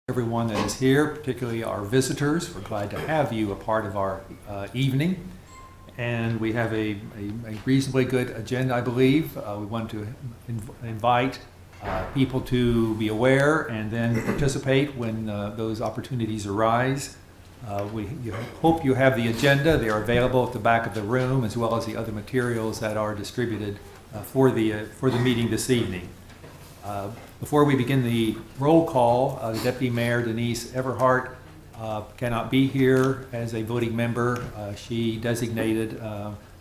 Everyone that is here, particularly our visitors. We're glad to have you a part of our evening. And we have a reasonably good agenda, I believe. We want to invite people to be aware and then participate when those opportunities arise. We hope you have the agenda. They are available at the back of the room, as well as the other materials that are distributed for the meeting this evening. Before we begin the roll call, the Deputy Mayor, Denise Everhart, cannot be here as a voting member. She designated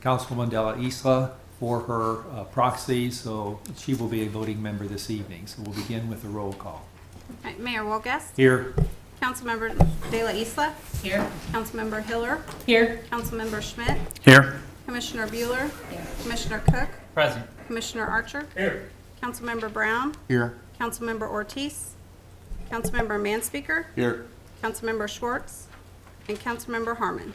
Councilwoman De La Isla for her proxy, so she will be a voting member this evening. So we'll begin with the roll call. All right, Mayor Wolgast. Here. Councilmember De La Isla. Here. Councilmember Hiller. Here. Councilmember Schmidt. Here. Commissioner Bueller. Here. Commissioner Cook. Present. Commissioner Archer. Here. Councilmember Brown. Here. Councilmember Ortiz. Councilmember Manspeaker. Here. Councilmember Schwartz. And Councilmember Harmon.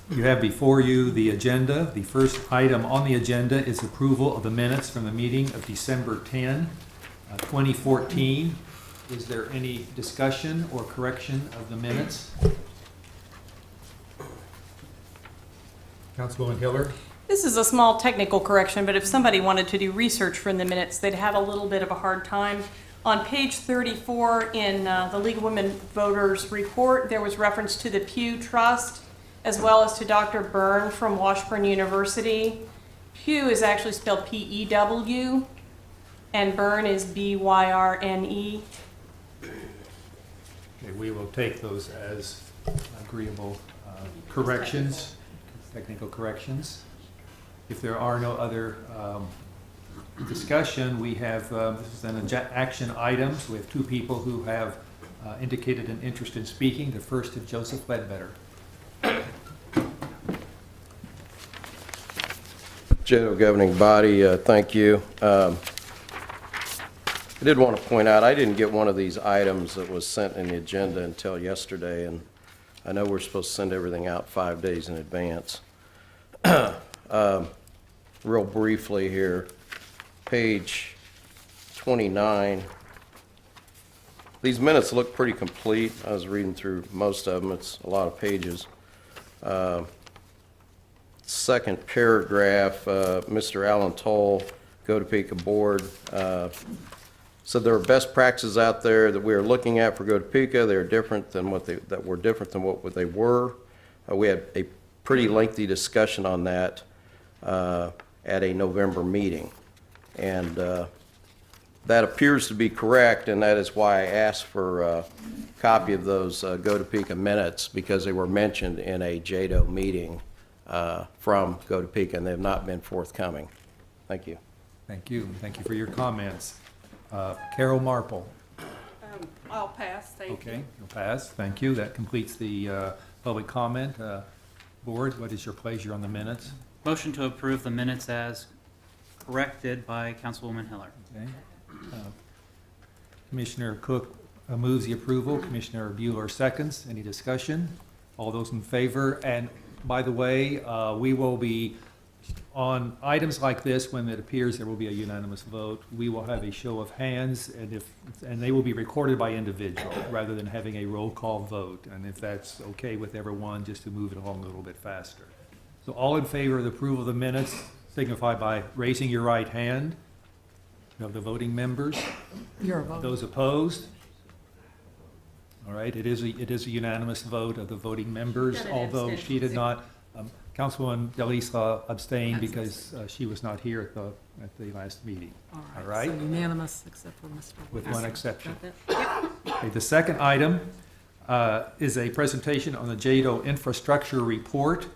You have before you the agenda. The first item on the agenda is approval of the minutes from the meeting of December 10, 2014. Is there any discussion or correction of the minutes? Councilwoman Hiller? This is a small technical correction, but if somebody wanted to do research from the minutes, they'd have a little bit of a hard time. On page 34 in the League of Women Voters report, there was reference to the Pew Trust as well as to Dr. Byrne from Washburn University. Pew is actually spelled P-E-W, and Byrne is B-Y-R-N-E. Okay, we will take those as agreeable corrections, technical corrections. If there are no other discussion, we have, this is an action items. We have two people who have indicated an interest in speaking. The first is Joseph Ledbetter. JEDO governing body, thank you. I did want to point out, I didn't get one of these items that was sent in the agenda until yesterday, and I know we're supposed to send everything out 5 days in advance. Real briefly here, page 29. These minutes look pretty complete. I was reading through most of them. It's a lot of pages. Second paragraph, Mr. Alan Toll, Go Topeka Board, said there are best practices out there that we are looking at for Go Topeka. They're different than what they were. We had a pretty lengthy discussion on that at a November meeting, and that appears to be correct, and that is why I asked for a copy of those Go Topeka minutes, because they were mentioned in a JEDO meeting from Go Topeka, and they have not been forthcoming. Thank you. Thank you. Thank you for your comments. Carol Marple. I'll pass, thank you. Okay, you'll pass. Thank you. That completes the public comment. Board, what is your pleasure on the minutes? Motion to approve the minutes as corrected by Councilwoman Hiller. Okay. Commissioner Cook moves the approval. Commissioner Bueller seconds. Any discussion? All those in favor? And by the way, we will be on items like this, when it appears there will be a unanimous vote, we will have a show of hands, and they will be recorded by individual rather than having a roll call vote. And if that's okay with everyone, just to move it along a little bit faster. So all in favor of the approval of the minutes, signify by raising your right hand. Of the voting members. You're a vote. Those opposed? All right, it is a unanimous vote of the voting members, Got an although abstention. she did not, Councilwoman De La Isla abstained because she was not here at the last meeting. All right? So unanimous, except for Mr. With one exception. Got that? Okay, the second item is a presentation on the JEDO infrastructure report,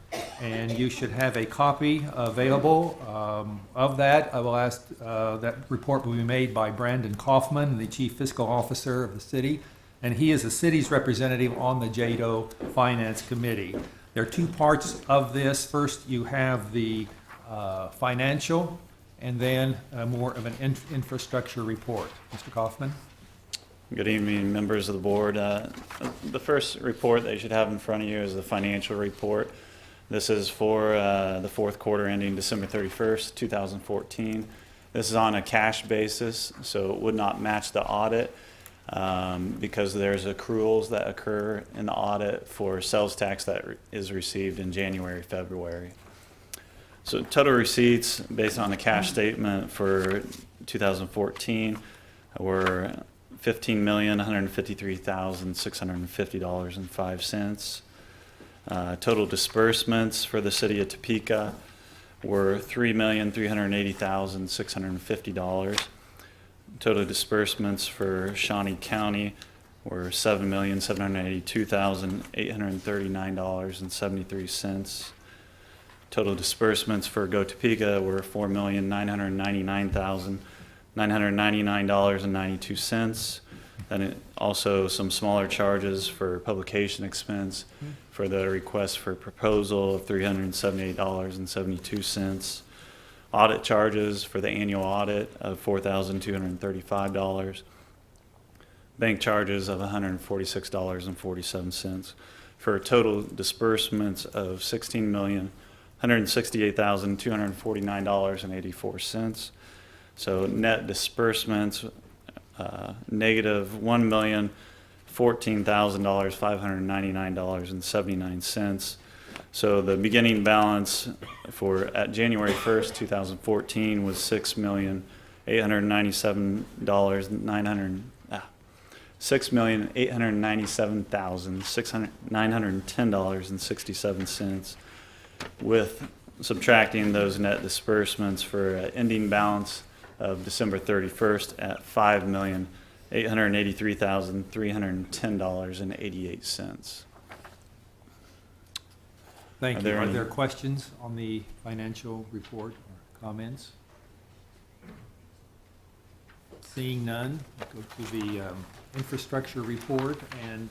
and you should have a copy available of that. I will ask that report will be made by Brandon Kaufman, the Chief Fiscal Officer of the city, and he is the city's representative on the JEDO Finance Committee. There are two parts of this. First, you have the financial, and then more of an infrastructure report. Mr. Kaufman? Good evening, members of the board. The first report that you should have in front of you is the financial report. This is for the fourth quarter ending December 31st, 2014. This is on a cash basis, so it would not match the audit because there's accruals that occur in the audit for sales tax that is received in January, February. So total receipts based on the cash statement for 2014 were $15,153,650.05. Total disbursements for the city of Topeka were $3,380,650. Total disbursements for Shawnee County were $7,782,839.73. Total disbursements for Go Topeka were $4,999,999.92. Then also some smaller charges for publication expense for the request for proposal of $378.72. Audit charges for the annual audit of $4,235. Bank charges of $146.47 for total disbursements of $16,168,249.84. So net disbursements negative $1,014,599.79. So the beginning balance for at January 1st, 2014 was $6,897,910.67, with subtracting those net disbursements for an ending balance of December 31st at $5,883,310.88. Thank Are you. there Are any- there questions on the financial report or comments? Seeing none, we'll go to the infrastructure report. And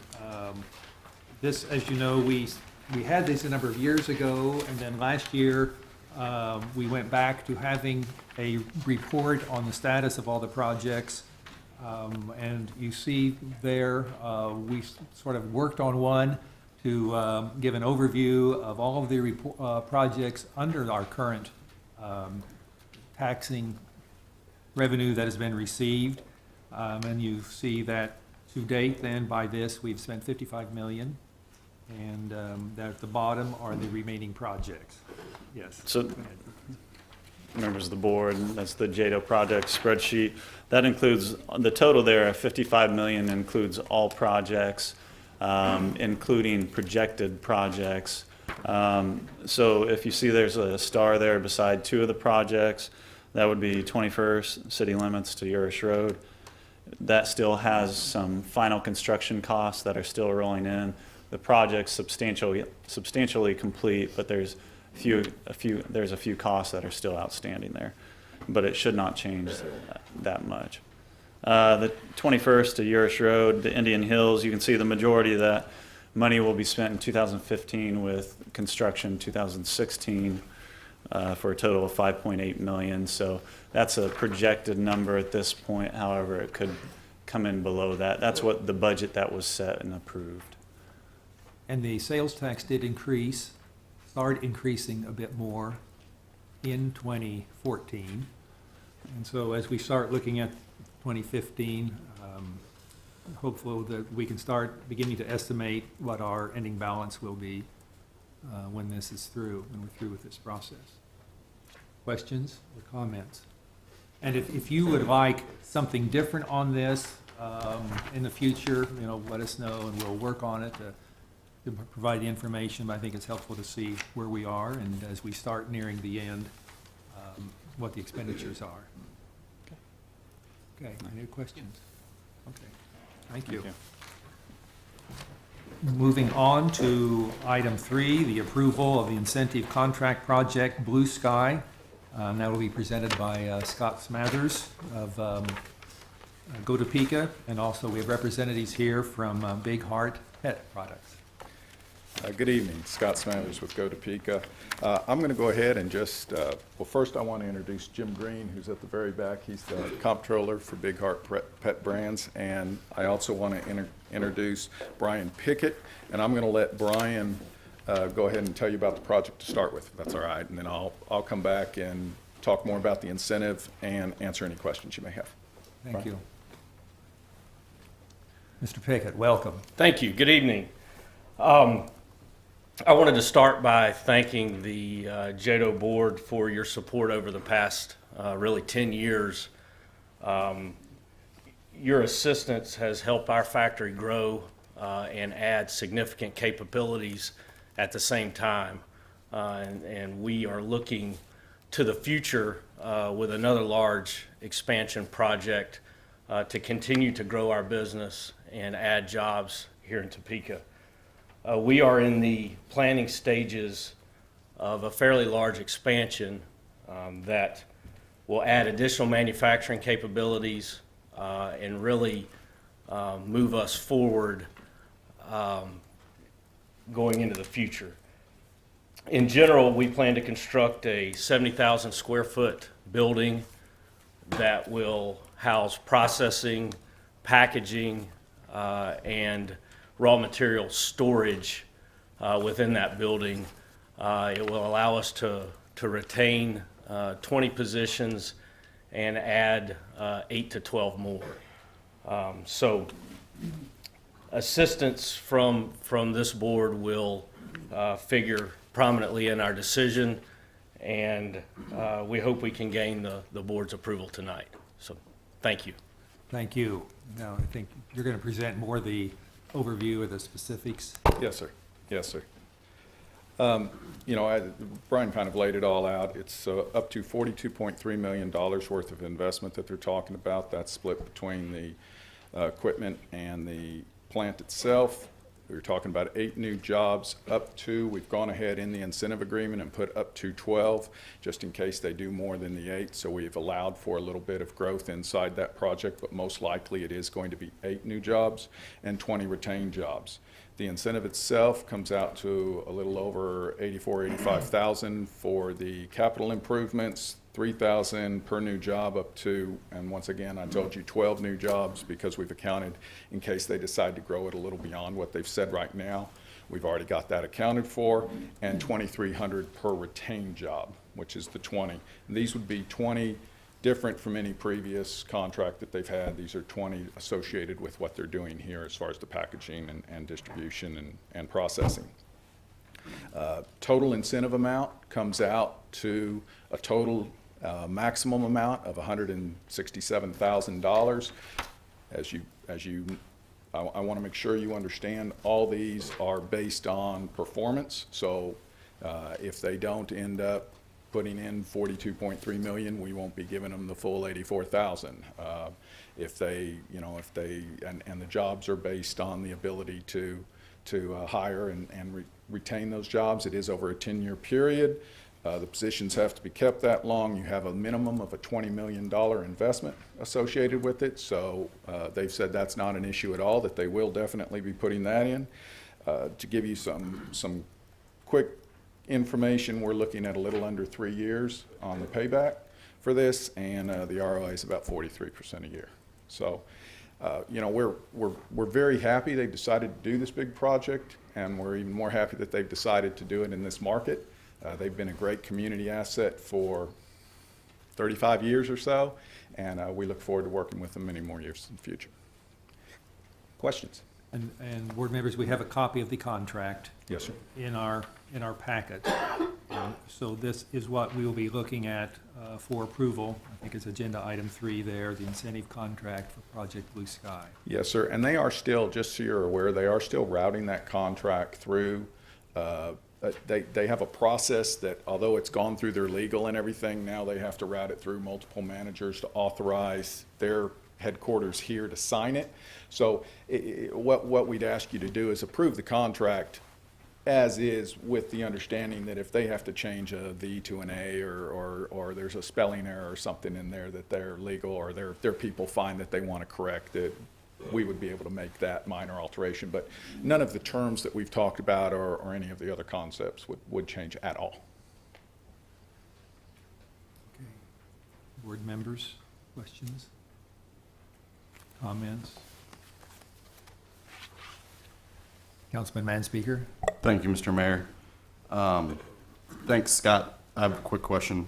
this, as you know, we had this a number of years ago, and then last year we went back to having a report on the status of all the projects. And you see there, we sort of worked on one to give an overview of all of the projects under our current taxing revenue that has been received. And you see that to date, then, by this, we've spent $55 million. And at the bottom are the remaining projects. Yes. So- go ahead. Members of the board, that's the JEDO project spreadsheet. That includes, the total there of $55 million includes all projects, including projected projects. So if you see there's a star there beside two of the projects, that would be 21st City Limits to Urish Road. That still has some final construction costs that are still rolling in. The project's substantially complete, but there's a few costs that are still outstanding there, but it should not change that much. The 21st to Urish Road, the Indian Hills, you can see the majority of that money will be spent in 2015 with construction 2016 for a total of $5.8 million. So that's a projected number at this point. However, it could come in below that. That's what the budget that was set and approved. And the sales tax did start increasing a bit more in 2014. And so as we start looking at 2015, hopefully that we can start beginning to estimate what our ending balance will be when this is through, when we're through with this process. Questions or comments? And if you would like something different on this in the future, let us know and we'll work on it to provide the information. But I think it's helpful to see where we are and as we start nearing the end, what the expenditures are. Okay, any questions? Okay, thank you. Moving on to item 3, the approval of the incentive contract project Blue Sky. That will be presented by Scott Smathers of Go Topeka, and also we have representatives here from Big Heart Pet Products. Good evening, Scott Smathers with Go Topeka. I'm going to go ahead and just, well, first I want to introduce Jim Green, who's at the very back. He's the comptroller for Big Heart Pet Brands, and I also want to introduce Brian Pickett, and I'm going to let Brian go ahead and tell you about the project to start with, if that's all right, and then I'll come back and talk more about the incentive and answer any questions you may have. Thank you. Mr. Pickett, welcome. Thank you. Good evening. I wanted to start by thanking the JEDO board for your support over the past really 10 years. Your assistance has helped our factory grow and add significant capabilities at the same time. And we are looking to the future with another large expansion project to continue to grow our business and add jobs here in Topeka. We are in the planning stages of a fairly large expansion that will add additional manufacturing capabilities and really move us forward going into the future. In general, we plan to construct a 70,000 square foot building that will house processing, packaging, and raw material storage within that building. It will allow us to retain 20 positions and add 8 to 12 more. So assistance from this board will figure prominently in our decision, and we hope we can gain the board's approval tonight. So thank you. Thank you. Now, I think you're going to present more of the overview of the specifics. Yes, sir. Yes, sir. You know, Brian kind of laid it all out. It's up to $42.3 million worth of investment that they're talking about. That's split between the equipment and the plant itself. We're talking about 8 new jobs, we've gone ahead in the incentive agreement and put up to 12, just in case they do more than the 8. So we've allowed for a little bit of growth inside that project, but most likely it is going to be 8 new jobs and 20 retained jobs. The incentive itself comes out to a little over $85,000 for the capital improvements, $3,000 per new job up to, and once again, I told you 12 new jobs because we've accounted in case they decide to grow it a little beyond what they've said right now. We've already got that accounted for, and $2,300 per retained job, which is the 20. And these would be 20 different from any previous contract that they've had. These are 20 associated with what they're doing here as far as the packaging and distribution and processing. Total incentive amount comes out to a total maximum amount of $167,000. I want to make sure you understand all these are based on performance. So if they don't end up putting in $42.3 million, we won't be giving them the full $84,000. If they, and the jobs are based on the ability to hire and retain those jobs. It is over a 10-year period. The positions have to be kept that long. You have a minimum of a $20 million investment associated with it. So they've said that's not an issue at all, that they will definitely be putting that in. To give you some quick information, we're looking at a little under 3 years on the payback for this, and the ROI is about 43% a year. So, we're very happy they've decided to do this big project, and we're even more happy that they've decided to do it in this market. They've been a great community asset for 35 years or so, and we look forward to working with them many more years in the future. Questions? And board members, we have a copy of the contract. Yes, sir. In our packet. So this is what we will be looking at for approval. I think it's agenda item 3 there, the incentive contract for Project Blue Sky. Yes, sir. And they are still, just so you're aware, they are still routing that contract through. They have a process that, although it's gone through their legal and everything, now they have to route it through multiple managers to authorize their headquarters here to sign it. So what we'd ask you to do is approve the contract as is, with the understanding that if they have to change a V to an A, or there's a spelling error or something in there that their legal or their people find that they want to correct, that we would be able to make that minor alteration. But none of the terms that we've talked about or any of the other concepts would change at all. Okay. Board members, questions? Comments? Councilman Manspeaker. Thank you, Mr. Mayor. Thanks, Scott. I have a quick question.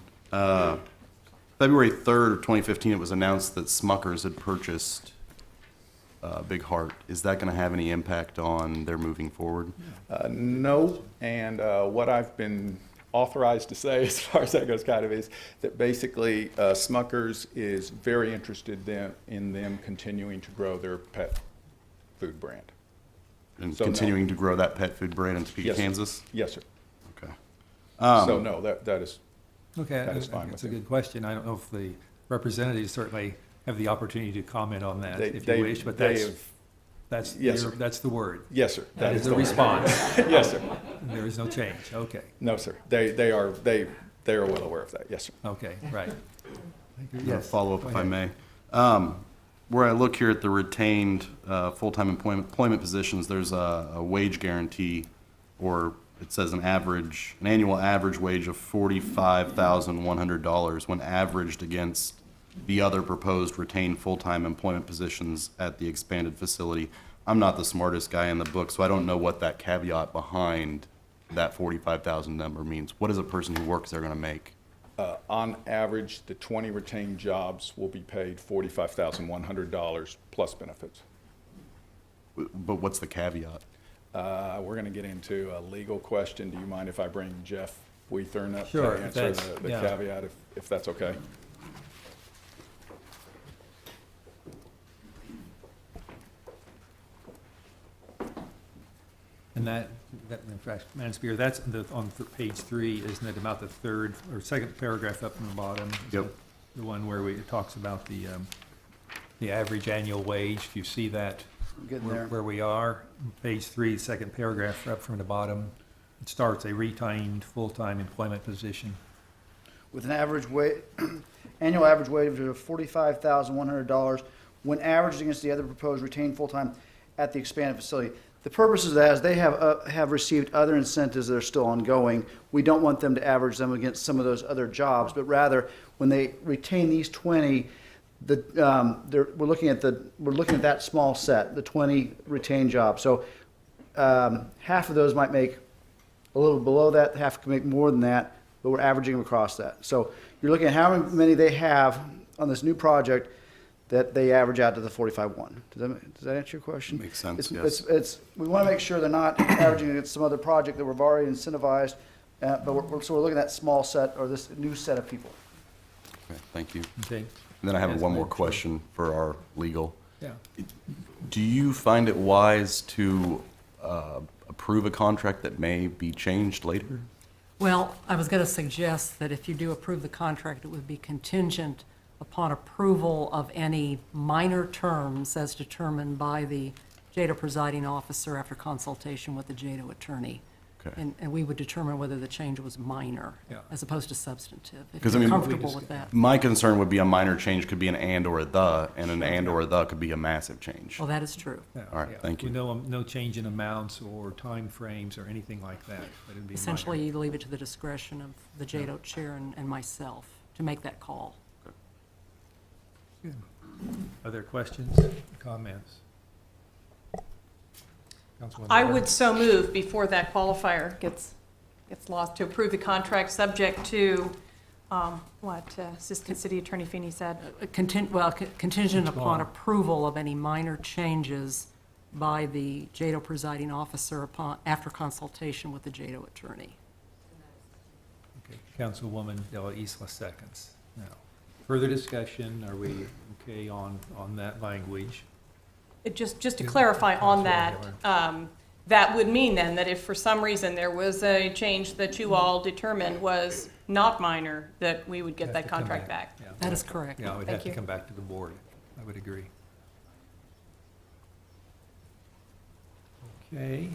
February 3rd of 2015, it was announced that Smuckers had purchased Big Heart. Is that going to have any impact on their moving forward? No, and what I've been authorized to say, as far as that goes, kind of is that basically Smuckers is very interested in them continuing to grow their pet food brand. And So, no. continuing to grow that pet food brand in Topeka, Yes, sir. Kansas? Yes, sir. Okay. So no, that is, Okay, That is fine that's with a me. good question. I don't know if the representatives certainly have the opportunity to comment on that, if They- you wish, but they that's, have- that's, Yes, your- sir. that's the word. yes, sir. That is the word. response. Yes, sir. There is no change, okay, No, sir. They are well aware of that. Yes, sir. okay, right. Yes. Follow up go if I ahead. may. Where I look here at the retained full-time employment positions, there's a wage guarantee, or it says an annual average wage of $45,100 when averaged against the other proposed retained full-time employment positions at the expanded facility. I'm not the smartest guy in the book, so I don't know what that caveat behind that 45,000 number means. What is a person who works there going to make? On average, the 20 retained jobs will be paid $45,100 plus benefits. But what's the caveat? We're going to get into a legal question. Do you mind if I bring Jeff Weathern up Sure, to answer that's- the yeah. caveat, if that's okay? And that, in fact, Madam Speaker, that's on page 3, isn't it, about the third or second paragraph up from the bottom? Is Yep. that the one where it talks about the average annual wage? If you see that, Getting there. where we are, page 3, second paragraph up from the bottom, it starts a retained full-time employment position. With an average annual average wage of $45,100 when averaged against the other proposed retained full-time at the expanded facility. The purpose of that is they have received other incentives that are still ongoing. We don't want them to average them against some of those other jobs, but rather, when they retain these 20, we're looking at that small set, the 20 retained jobs. So half of those might make a little below that, half can make more than that, but we're averaging them across that. So you're looking at how many they have on this new project that they average out to the 45-1. Does that answer your question? Makes sense, It's, we want to make sure they're not averaging against some other project that we've already incentivized, but so we're looking at that small set, or this new set of people. Okay, thank you. Okay? And then I have Yes, one more Madam Chair. question for our legal. Yeah. Do you find it wise to approve a contract that may be changed later? Well, I was going to suggest that if you do approve the contract, it would be contingent upon approval of any minor terms as determined by the JEDO presiding officer after consultation with the JEDO attorney. Okay. And we would determine whether the change was minor Yeah. as opposed to substantive, if 'Cause, I you're mean, comfortable with that. My concern would be a minor change could be an and or a the, and an and or a the could be a massive change. Well, that is true. Yeah, All right, yeah. thank you. With no change in amounts or time frames or anything like that, but it'd be minor. Essentially, you leave it to the discretion of the JEDO chair and myself to make that call. Good. Other questions, comments? Councilwoman I Moore? would so move before that qualifier gets lost, to approve the contract subject to, what Assistant City Attorney Feeney said. Contingent upon Well- approval of any minor changes by the JEDO presiding officer after consultation with the JEDO attorney. Okay, Councilwoman Della Isla seconds. Now, further discussion, are we okay on that language? Just to Yeah. clarify on that, Councilwoman that would mean then that if for some reason there was a change that you all determined was not minor, that we would get Have that to come contract back. Yeah. That is correct. Yeah, it would Thank have to you. come back to the board. I would agree. Okay,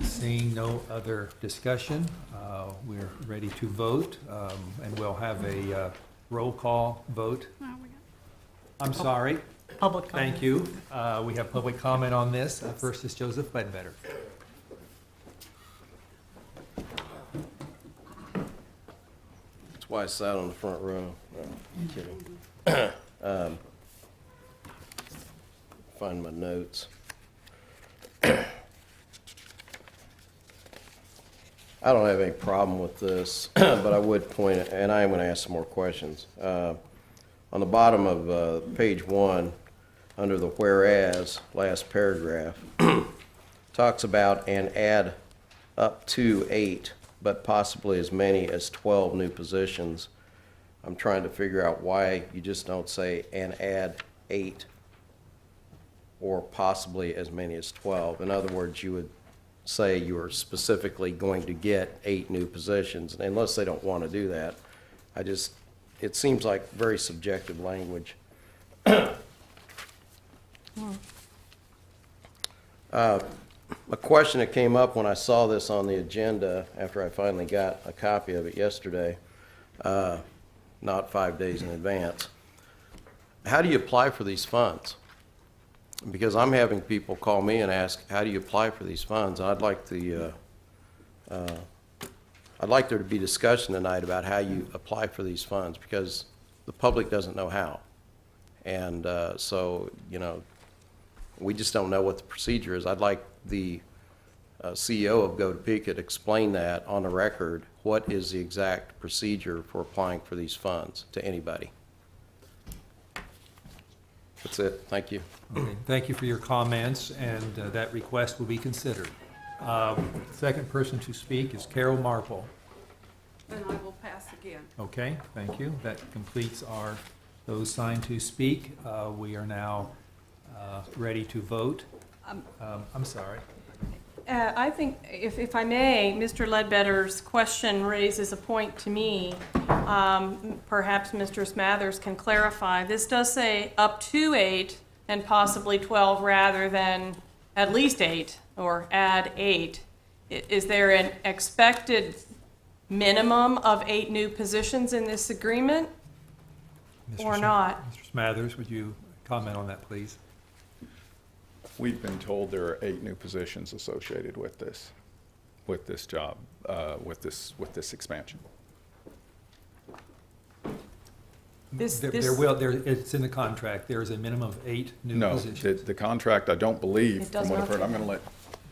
seeing no other discussion, we're ready to vote, and we'll have a roll call vote. I'm sorry. Public comment. Thank you. We have public comment on this. First is Joseph Ledbetter. That's why I sat on the front row. No, I'm kidding. Find my notes. I don't have any problem with this, but I would point, and I am going to ask some more questions. on the bottom of page 1, under the whereas, last paragraph, talks about and add up to 8, but possibly as many as 12 new positions. I'm trying to figure out why you just don't say and add 8 or possibly as many as 12. In other words, you would say you are specifically going to get 8 new positions, unless they don't want to do that. It seems like very subjective language. A question that came up when I saw this on the agenda after I finally got a copy of it yesterday, not 5 days in advance. How do you apply for these funds? Because I'm having people call me and ask, how do you apply for these funds? And I'd like there to be discussion tonight about how you apply for these funds, because the public doesn't know how. And so, we just don't know what the procedure is. I'd like the CEO of Go Topeka to explain that on the record. What is the exact procedure for applying for these funds to anybody? That's it. Thank you. Okay, thank you for your comments, and that request will be considered. Second person to speak is Carol Marple. Then I will pass again. Okay, thank you. That completes those signed to speak. We are now ready to vote. I'm sorry. I think, if I may, Mr. Ledbetter's question raises a point to me. Perhaps Mr. Smathers can clarify. This does say up to 8 and possibly 12 rather than at least 8 or add 8. Is there an expected minimum of 8 new positions in this agreement or not? Mr. Smathers, would you comment on that, please? We've been told there are 8 new positions associated with this job, with this expansion. It's in the contract. There is a minimum of 8 new No, positions. the contract, I don't believe, It does from what I've not heard, I'm say going to let,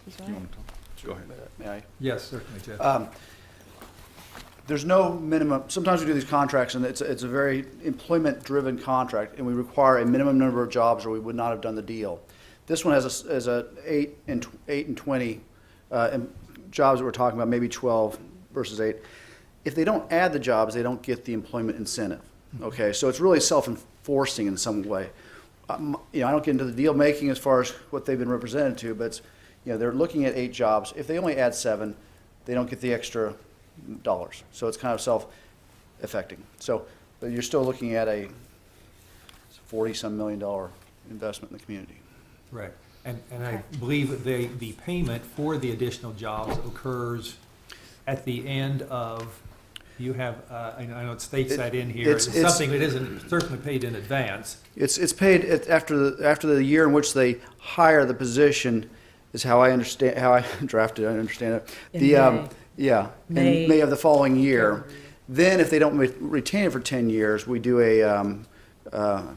Is you that- want to talk? Go ahead. May I? Yes, certainly, Jeff. There's no minimum, sometimes we do these contracts, and it's a very employment-driven contract, and we require a minimum number of jobs, or we would not have done the deal. This one has a 8 and 20 and jobs that we're talking about, maybe 12 versus 8. If they don't add the jobs, they don't get the employment incentive. Okay, so it's really self-enforcing in some way. I don't get into the deal making as far as what they've been represented to, but it's, they're looking at 8 jobs. If they only add 7, they don't get the extra dollars. So it's kind of self-affecting. So but you're still looking at a $40-some million investment in the community. Right. And I believe that the payment for the additional jobs occurs at the end of, you have, I know it states that in here, it's something that isn't certainly paid in advance. It's paid after the year in which they hire the position, is how I understand, how I drafted, I understand it. In Yeah, May. in May of the following year. Then if they don't retain it for 10 years, we do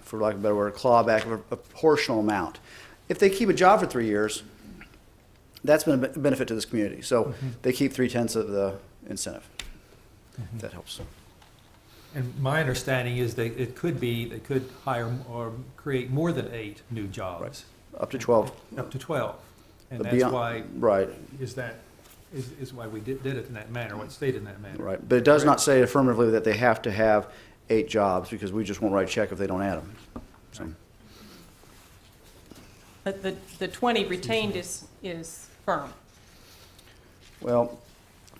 for lack of a better word, a clawback of a proportional amount. If they keep a job for 3 years, that's been a benefit to this community. So they keep 3/10 of the incentive. If that helps. And my understanding is that they could hire or create more than 8 new jobs. Up to 12. Up to 12. And But that's beyond- why, Right, is why we did it in that manner, what's stated in that manner. right. But it does not say affirmatively that they have to have 8 jobs, because we just won't write a check if they don't add them. So, But the 20 retained is firm. well,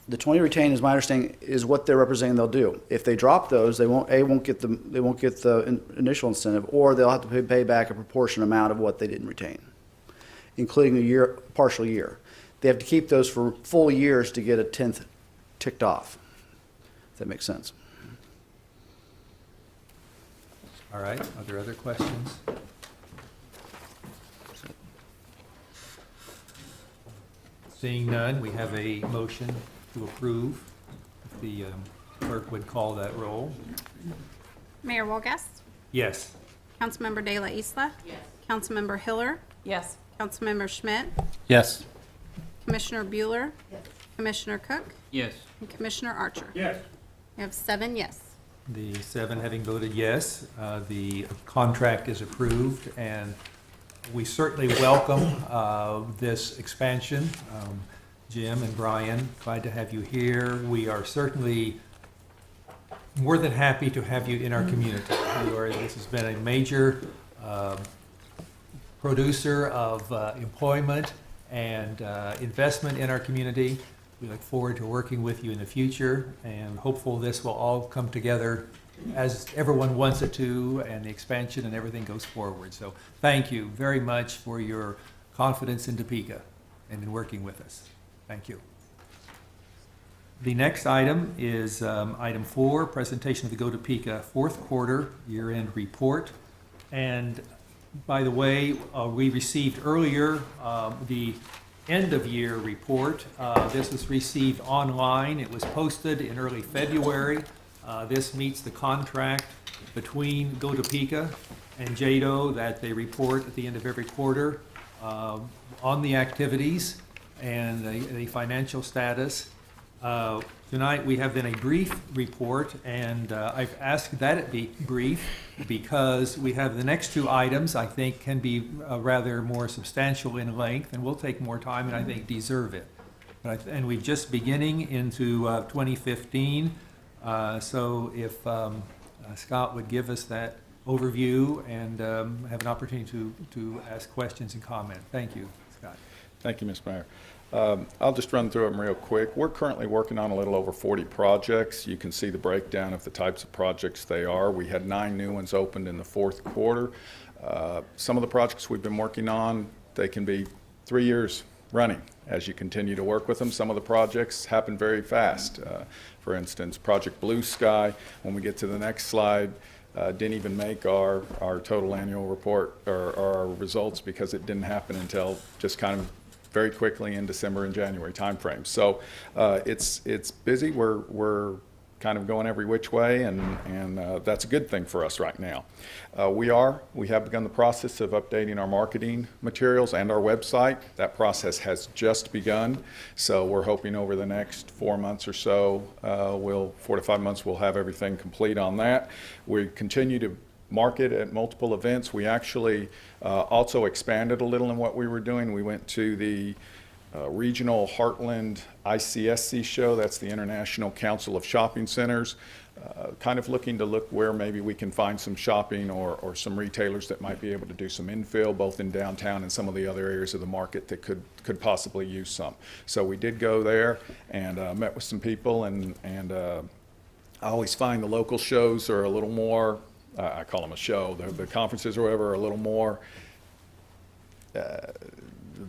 the 20 retained, is my understanding, is what they're representing they'll do. If they drop those, they won't get the initial incentive, or they'll have to pay back a proportionate amount of what they didn't retain, including partial year. They have to keep those for full years to get a 10th ticked off. If that makes sense. All right, are there other questions? Seeing none, we have a motion to approve. If the clerk would call that roll. Mayor Wolgast, Yes. Councilmember De La Isla. Yes. Councilmember Hiller, Yes. Councilmember Schmidt, Yes. Commissioner Bueller, Commissioner Cook, Yes. and Commissioner Archer. Yes. We have 7 yes. The 7 having voted yes, the contract is approved, and we certainly welcome this expansion. Jim and Brian, glad to have you here. We are certainly more than happy to have you in our community. This has been a major producer of employment and investment in our community. We look forward to working with you in the future, and hopeful this will all come together as everyone wants it to, and the expansion and everything goes forward. So thank you very much for your confidence in Topeka and in working with us. Thank you. The next item is item 4, presentation of the Go Topeka fourth quarter year-end report. And by the way, we received earlier the end-of-year report. This was received online. It was posted in early February. This meets the contract between Go Topeka and JEDO that they report at the end of every quarter on the activities and the financial status. Tonight we have then a brief report, and I've asked that it be brief because we have the next 2 items I think can be rather more substantial in length, and will take more time and I think deserve it. And we're just beginning into 2015, so if Scott would give us that overview and have an opportunity to ask questions and comment. Thank you, Scott. Thank you, Ms. Mayor. I'll just run through them real quick. We're currently working on a little over 40 projects. You can see the breakdown of the types of projects they are. We had 9 new ones opened in the fourth quarter. Some of the projects we've been working on, they can be 3 years running as you continue to work with them. Some of the projects happen very fast. For instance, Project Blue Sky, when we get to the next slide, didn't even make our total annual report or our results because it didn't happen until just kind of very quickly in December and January timeframe. So it's busy. We're kind of going every which way, and that's a good thing for us right now. We have begun the process of updating our marketing materials and our website. That process has just begun, so we're hoping over the next 4 months or so, 4 to 5 months, we'll have everything complete on that. We continue to market at multiple events. We actually also expanded a little in what we were doing. We went to the regional Heartland ICSC show. That's the International Council of Shopping Centers. Kind of looking to look where maybe we can find some shopping or some retailers that might be able to do some infill, both in downtown and some of the other areas of the market that could possibly use some. So we did go there and met with some people, and I always find the local shows are a little more, I call them a show, the conferences or whatever are a little more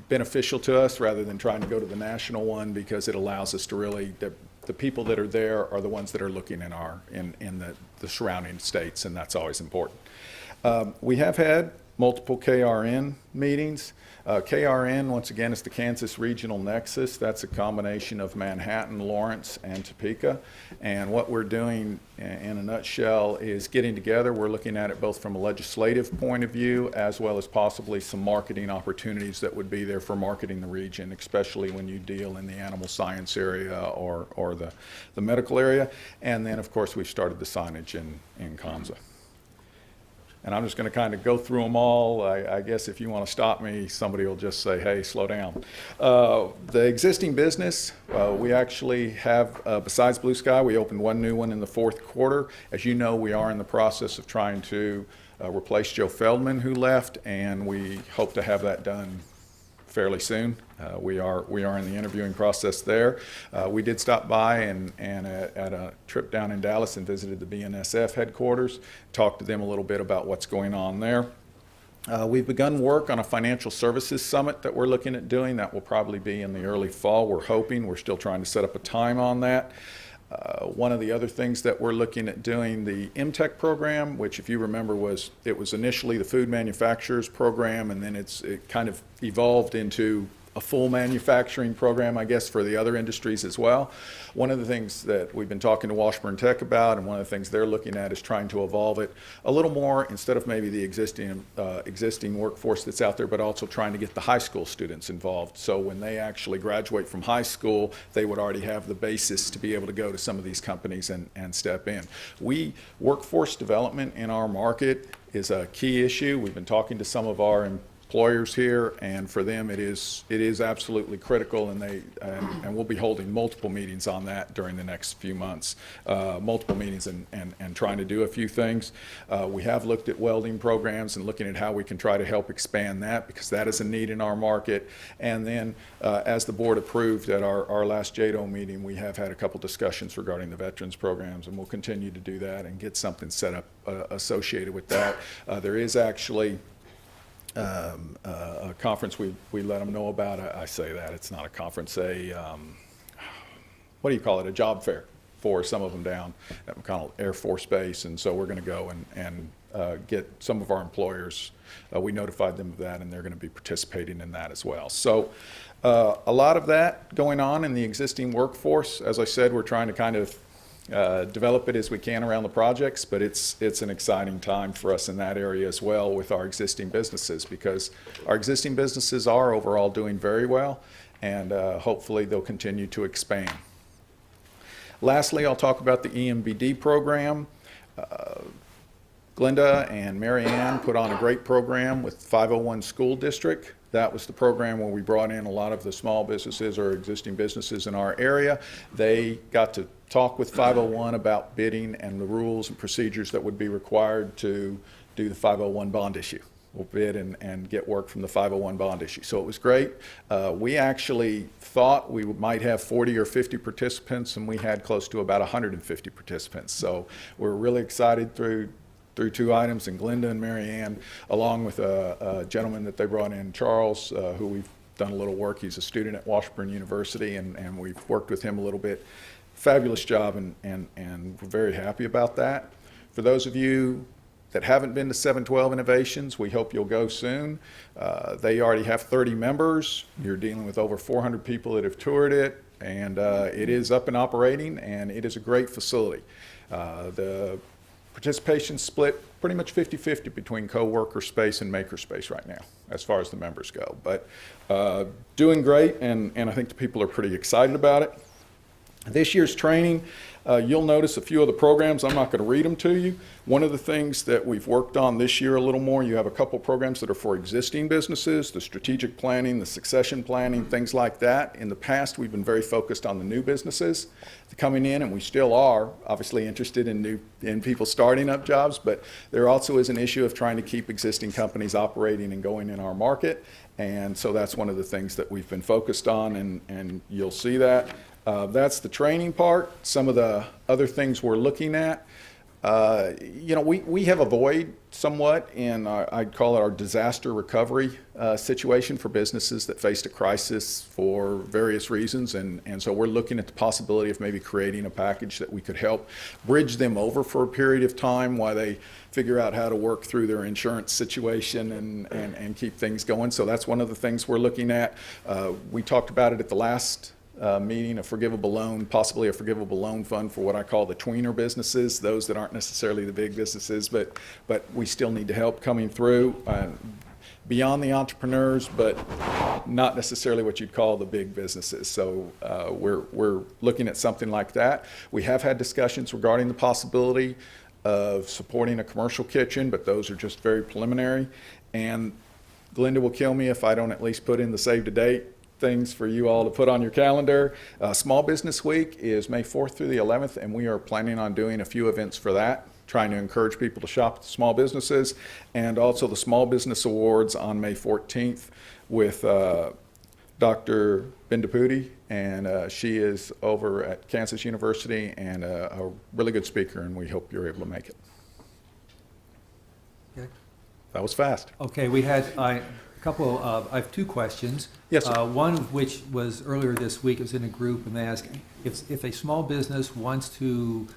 beneficial to us rather than trying to go to the national one, because it allows us to really, the people that are there are the ones that are looking in the surrounding states, and that's always important. We have had multiple KRN meetings. KRN, once again, is the Kansas Regional Nexus. That's a combination of Manhattan, Lawrence, and Topeka. And what we're doing, in a nutshell, is getting together. We're looking at it both from a legislative point of view as well as possibly some marketing opportunities that would be there for marketing the region, especially when you deal in the animal science area or the medical area. And then, of course, we've started the signage in Kansa. And I'm just going to kind of go through them all. I guess if you want to stop me, somebody will just say, hey, slow down. The existing business, we actually have, besides Blue Sky, we opened 1 new one in the fourth quarter. As you know, we are in the process of trying to replace Joe Feldman, who left, and we hope to have that done fairly soon. We are in the interviewing process there. We did stop by and at a trip down in Dallas and visited the BNSF headquarters, talked to them a little bit about what's going on there. We've begun work on a financial services summit that we're looking at doing. That will probably be in the early fall. We're hoping. We're still trying to set up a time on that. One of the other things that we're looking at doing, the MTech program, which if you remember was initially the food manufacturers program, and then it kind of evolved into a full manufacturing program, I guess, for the other industries as well. One of the things that we've been talking to Washburn Tech about, and one of the things they're looking at, is trying to evolve it a little more, instead of maybe the existing workforce that's out there, but also trying to get the high school students involved. So when they actually graduate from high school, they would already have the basis to be able to go to some of these companies and step in. Workforce development in our market is a key issue. We've been talking to some of our employers here, and for them it is absolutely critical, and we'll be holding multiple meetings on that during the next few months, multiple meetings and trying to do a few things. We have looked at welding programs and looking at how we can try to help expand that, because that is a need in our market. And then as the board approved at our last JEDO meeting, we have had a couple discussions regarding the veterans programs, and we'll continue to do that and get something set up associated with that. There is actually a conference we let them know about. I say that, it's not a conference, what do you call it, a job fair for some of them down at McConnell Air Force Base, and so we're going to go and get some of our employers, we notified them of that, and they're going to be participating in that as well. So a lot of that going on in the existing workforce. As I said, we're trying to kind of develop it as we can around the projects, but it's an exciting time for us in that area as well with our existing businesses, because our existing businesses are overall doing very well, and hopefully they'll continue to expand. Lastly, I'll talk about the EMBD program. Glenda and Mary Ann put on a great program with 501 School District. That was the program where we brought in a lot of the small businesses or existing businesses in our area. They got to talk with 501 about bidding and the rules and procedures that would be required to do the 501 bond issue. We'll bid and get work from the 501 bond issue. So it was great. We actually thought we might have 40 or 50 participants, and we had close to about 150 participants. So we're really excited through two items, and Glenda and Mary Ann, along with a gentleman that they brought in, Charles, who we've done a little work. He's a student at Washburn University, and we've worked with him a little bit. Fabulous job, and we're very happy about that. For those of you that haven't been to 712 Innovations, we hope you'll go soon. They already have 30 members. You're dealing with over 400 people that have toured it, and it is up and operating, and it is a great facility. The participation split pretty much 50-50 between co-worker space and maker space right now, as far as the members go. But doing great, and I think the people are pretty excited about it. This year's training, you'll notice a few of the programs. I'm not going to read them to you. One of the things that we've worked on this year a little more, you have a couple programs that are for existing businesses, the strategic planning, the succession planning, things like that. In the past, we've been very focused on the new businesses coming in, and we still are obviously interested in people starting up jobs, but there also is an issue of trying to keep existing companies operating and going in our market. And so that's one of the things that we've been focused on, and you'll see that. That's the training part. Some of the other things we're looking at, we have a void somewhat in, I'd call it our disaster recovery situation for businesses that faced a crisis for various reasons. And so we're looking at the possibility of maybe creating a package that we could help bridge them over for a period of time while they figure out how to work through their insurance situation and keep things going. So that's one of the things we're looking at. We talked about it at the last meeting, a forgivable loan, possibly a forgivable loan fund for what I call the tweener businesses, those that aren't necessarily the big businesses, but we still need to help coming through beyond the entrepreneurs, but not necessarily what you'd call the big businesses. So we're looking at something like that. We have had discussions regarding the possibility of supporting a commercial kitchen, but those are just very preliminary. And Glenda will kill me if I don't at least put in the save to date things for you all to put on your calendar. Small Business Week is May 4th through the 11th, and we are planning on doing a few events for that, trying to encourage people to shop at the small businesses, and also the Small Business Awards on May 14th with Dr. Bindapudi, and she is over at Kansas University and a really good speaker, and we hope you're able to make it. Okay. That was fast. Okay, we had I have two questions. Yes, sir. One of which was earlier this week. It was in a group, and they asked if a small business wants to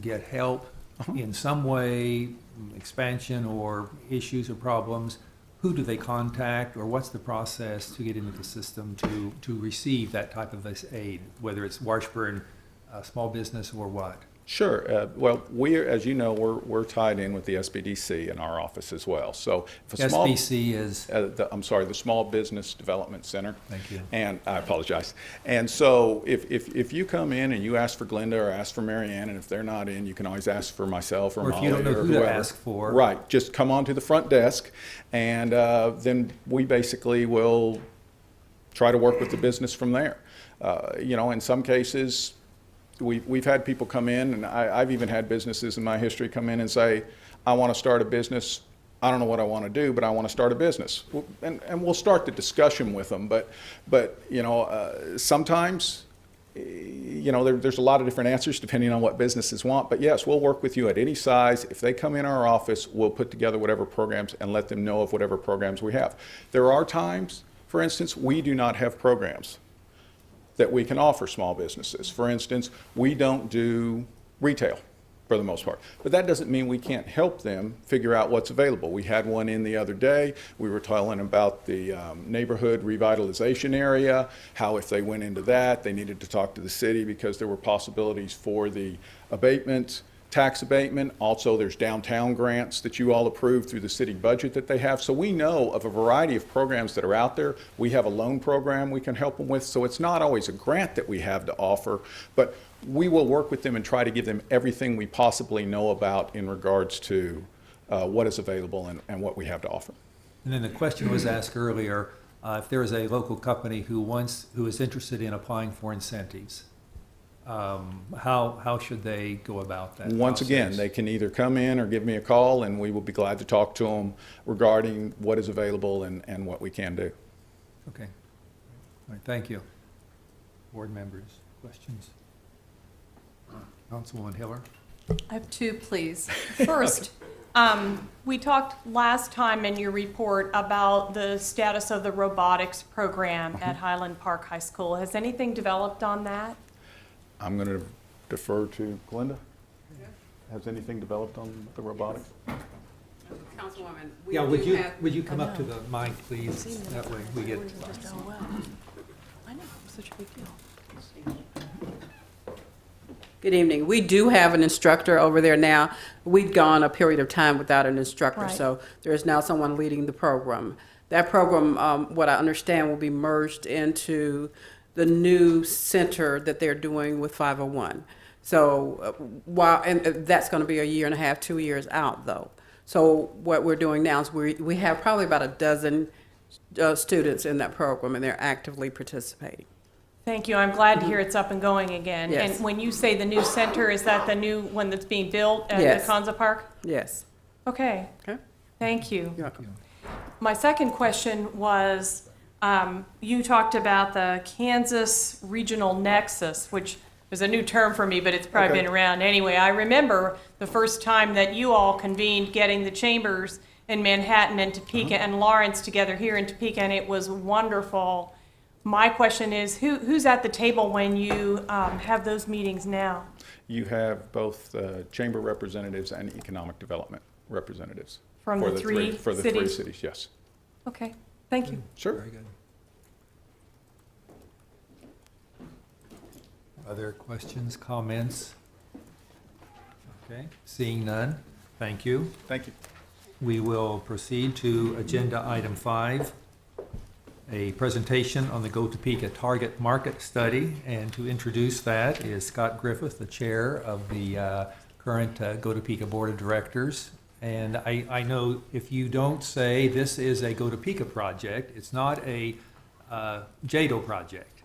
get help in some way, expansion or issues or problems, who do they contact, or what's the process to get into the system to receive that type of aid, whether it's Washburn small business or what? Sure. Well, as you know, we're tied in with the SBDC in our office as well. So if a small SBC is? I'm sorry, the Small Business Development Center. Thank you. And I apologize. And so if you come in and you ask for Glenda or ask for Mary Ann, and if they're not in, you can always ask for myself or Or if Molly you don't know or who to whoever. ask for. Right. Just come on to the front desk, and then we basically will try to work with the business from there. In some cases, we've had people come in, and I've even had businesses in my history come in and say, I want to start a business. I don't know what I want to do, but I want to start a business. And we'll start the discussion with them. But sometimes, there's a lot of different answers depending on what businesses want. But yes, we'll work with you at any size. If they come in our office, we'll put together whatever programs and let them know of whatever programs we have. There are times, for instance, we do not have programs that we can offer small businesses. For instance, we don't do retail for the most part. But that doesn't mean we can't help them figure out what's available. We had one in the other day. We were telling about the neighborhood revitalization area, how if they went into that, they needed to talk to the city because there were possibilities for the abatement, tax abatement. Also, there's downtown grants that you all approve through the city budget that they have. So we know of a variety of programs that are out there. We have a loan program we can help them with. So it's not always a grant that we have to offer, but we will work with them and try to give them everything we possibly know about in regards to what is available and what we have to offer. And then the question was asked earlier, if there is a local company who is interested in applying for incentives, how should they go about that Once again, process? they can either come in or give me a call, and we will be glad to talk to them regarding what is available and what we can do. Okay. All right, thank you. Board members, questions? Councilwoman Hiller? I have two, please. First, we talked last time in your report about the status of the robotics program at Highland Park High School. Has anything developed on that? I'm going to defer to Glenda. Has anything developed on the robotics? Councilwoman, Yeah, would you come up to the mic, please? That way we get. I know, such a big deal. Good evening. We do have an instructor over there now. We'd gone a period of time without an instructor, Right. so there is now someone leading the program. That program, what I understand, will be merged into the new center that they're doing with 501. So and that's going to be a year and a half, 2 years out, though. So what we're doing now is we have probably about a dozen students in that program, and they're actively participating. Thank you. I'm glad to hear it's up and going again. Yes. And when you say the new center, is that the new one that's being built at Yes. the Kanza Park? Yes. Okay. Okay. Thank you. You're welcome. My second question was, you talked about the Kansas Regional Nexus, which is a new term for me, but it's probably Okay. been around anyway. I remember the first time that you all convened getting the chambers in Manhattan and Topeka and Lawrence together here in Topeka, and it was wonderful. My question is, who's at the table when you have those meetings now? You have both chamber representatives and economic development representatives. From for the three For the three cities? cities, yes. Okay, thank you. Sure. Very good. Other questions, comments? Okay, seeing none, thank you. Thank you. We will proceed to agenda item 5, a presentation on the Go Topeka Target Market Study. And to introduce that is Scott Griffith, the chair of the current Go Topeka Board of Directors. And I know if you don't say this is a Go Topeka project, it's not a JEDO project,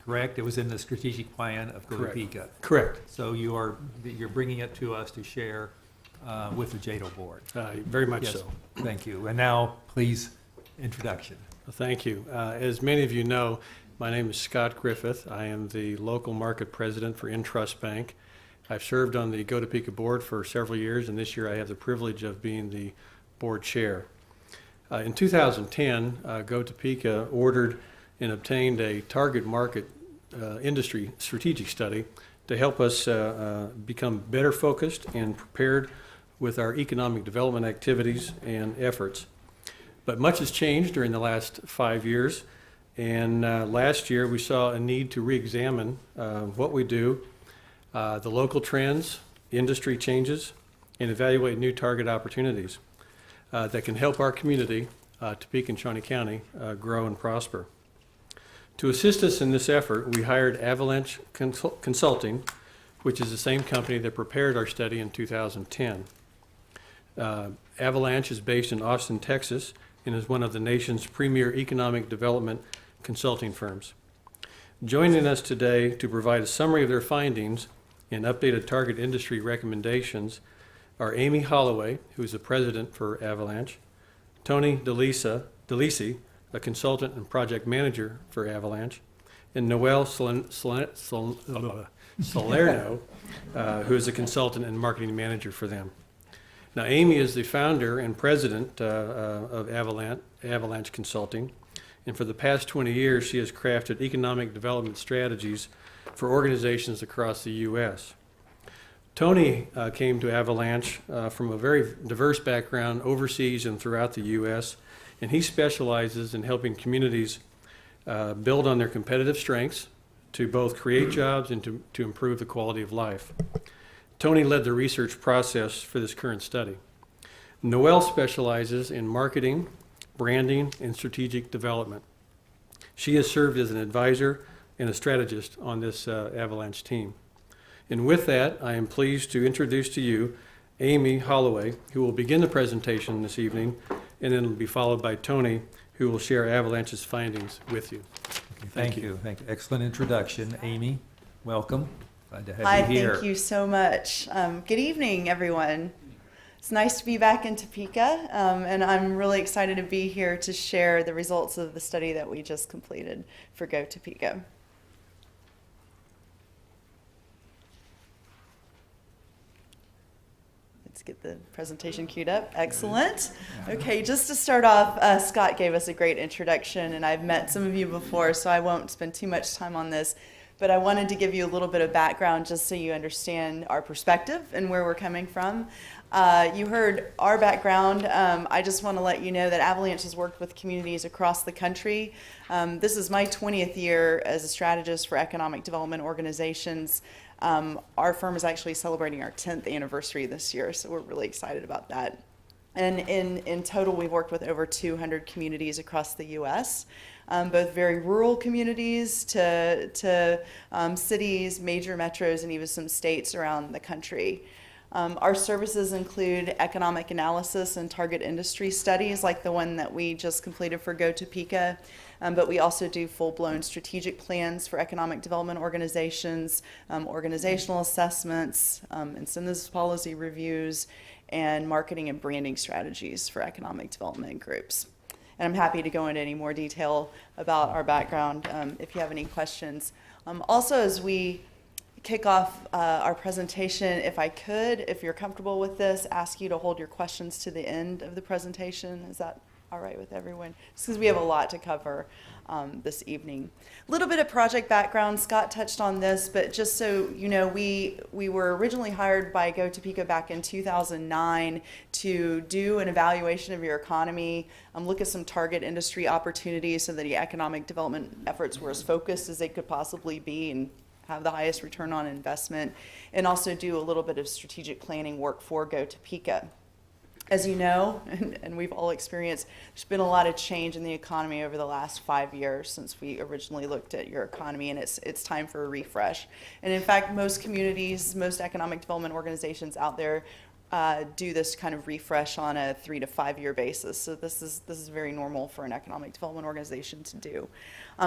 correct? It was in the strategic plan of Go Topeka. Correct. So you're bringing it to us to share with the JEDO board. Very much Yes, so. thank you. And now, please, introduction. Thank you. As many of you know, my name is Scott Griffith. I am the local market president for Intrust Bank. I've served on the Go Topeka board for several years, and this year I have the privilege of being the board chair. In 2010, Go Topeka ordered and obtained a target market industry strategic study to help us become better focused and prepared with our economic development activities and efforts. But much has changed during the last 5 years, and last year we saw a need to re-examine what we do, the local trends, industry changes, and evaluate new target opportunities that can help our community, Topeka and Shawnee County, grow and prosper. To assist us in this effort, we hired Avalanche Consulting, which is the same company that prepared our study in 2010. Avalanche is based in Austin, Texas, and is one of the nation's premier economic development consulting firms. Joining us today to provide a summary of their findings and updated target industry recommendations are Amy Holloway, who is the president for Avalanche, Tony DeLisi, a consultant and project manager for Avalanche, and Noel Salerno, who is a consultant and marketing manager for them. Now, Amy is the founder and president of Avalanche Consulting, and for the past 20 years, she has crafted economic development strategies for organizations across the U.S. Tony came to Avalanche from a very diverse background overseas and throughout the U.S., and he specializes in helping communities build on their competitive strengths to both create jobs and to improve the quality of life. Tony led the research process for this current study. Noel specializes in marketing, branding, and strategic development. She has served as an advisor and a strategist on this Avalanche team. And with that, I am pleased to introduce to you Amy Holloway, who will begin the presentation this evening, and then it'll be followed by Tony, who will share Avalanche's findings with you. Okay, thank you. Thank you. Excellent introduction. Amy, welcome. Glad to have Hi, you here. thank you so much. Good evening, everyone. It's nice to be back in Topeka, and I'm really excited to be here to share the results of the study that we just completed for Go Topeka. Let's get the presentation queued up. Excellent. Okay, just to start off, Scott gave us a great introduction, and I've met some of you before, so I won't spend too much time on this. But I wanted to give you a little bit of background just so you understand our perspective and where we're coming from. You heard our background. I just want to let you know that Avalanche has worked with communities across the country. This is my 20th year as a strategist for economic development organizations. Our firm is actually celebrating our 10th anniversary this year, so we're really excited about that. And in total, we've worked with over 200 communities across the U.S., both very rural communities to cities, major metros, and even some states around the country. Our services include economic analysis and target industry studies like the one that we just completed for Go Topeka, but we also do full-blown strategic plans for economic development organizations, organizational assessments, incentives policy reviews, and marketing and branding strategies for economic development groups. And I'm happy to go into any more detail about our background if you have any questions. Also, as we kick off our presentation, if I could, if you're comfortable with this, ask you to hold your questions to the end of the presentation. Is that all right with everyone? Just because we have a lot to cover this evening. A little bit of project background. Scott touched on this, but just so you know, we were originally hired by Go Topeka back in 2009 to do an evaluation of your economy, look at some target industry opportunities so that the economic development efforts were as focused as they could possibly be and have the highest return on investment, and also do a little bit of strategic planning work for Go Topeka. As you know, and we've all experienced, there's been a lot of change in the economy over the last 5 years since we originally looked at your economy, and it's time for a refresh. And in fact, most communities, most economic development organizations out there do this kind of refresh on a 3 to 5 year basis. So this is very normal for an economic development organization to do.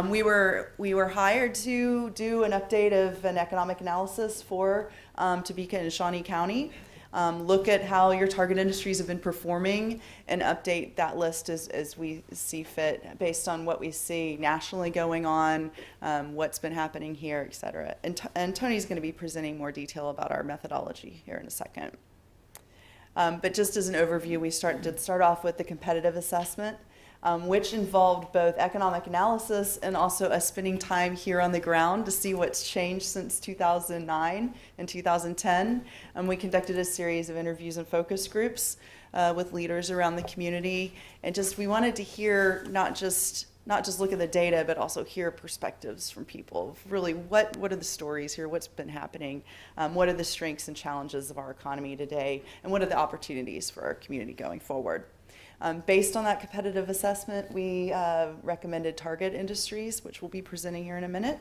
We were hired to do an update of an economic analysis for Topeka and Shawnee County. Look at how your target industries have been performing and update that list as we see fit based on what we see nationally going on, what's been happening here, et cetera. And Tony's going to be presenting more detail about our methodology here in a second. But just as an overview, we did start off with the competitive assessment. which involved both economic analysis and also us spending time here on the ground to see what's changed since 2009 and 2010. We conducted a series of interviews and focus groups with leaders around the community, and we wanted to hear not just look at the data, but also hear perspectives from people. Really, what are the stories here? What's been happening? What are the strengths and challenges of our economy today? And what are the opportunities for our community going forward? Based on that competitive assessment, we recommended target industries, which we'll be presenting here in a minute.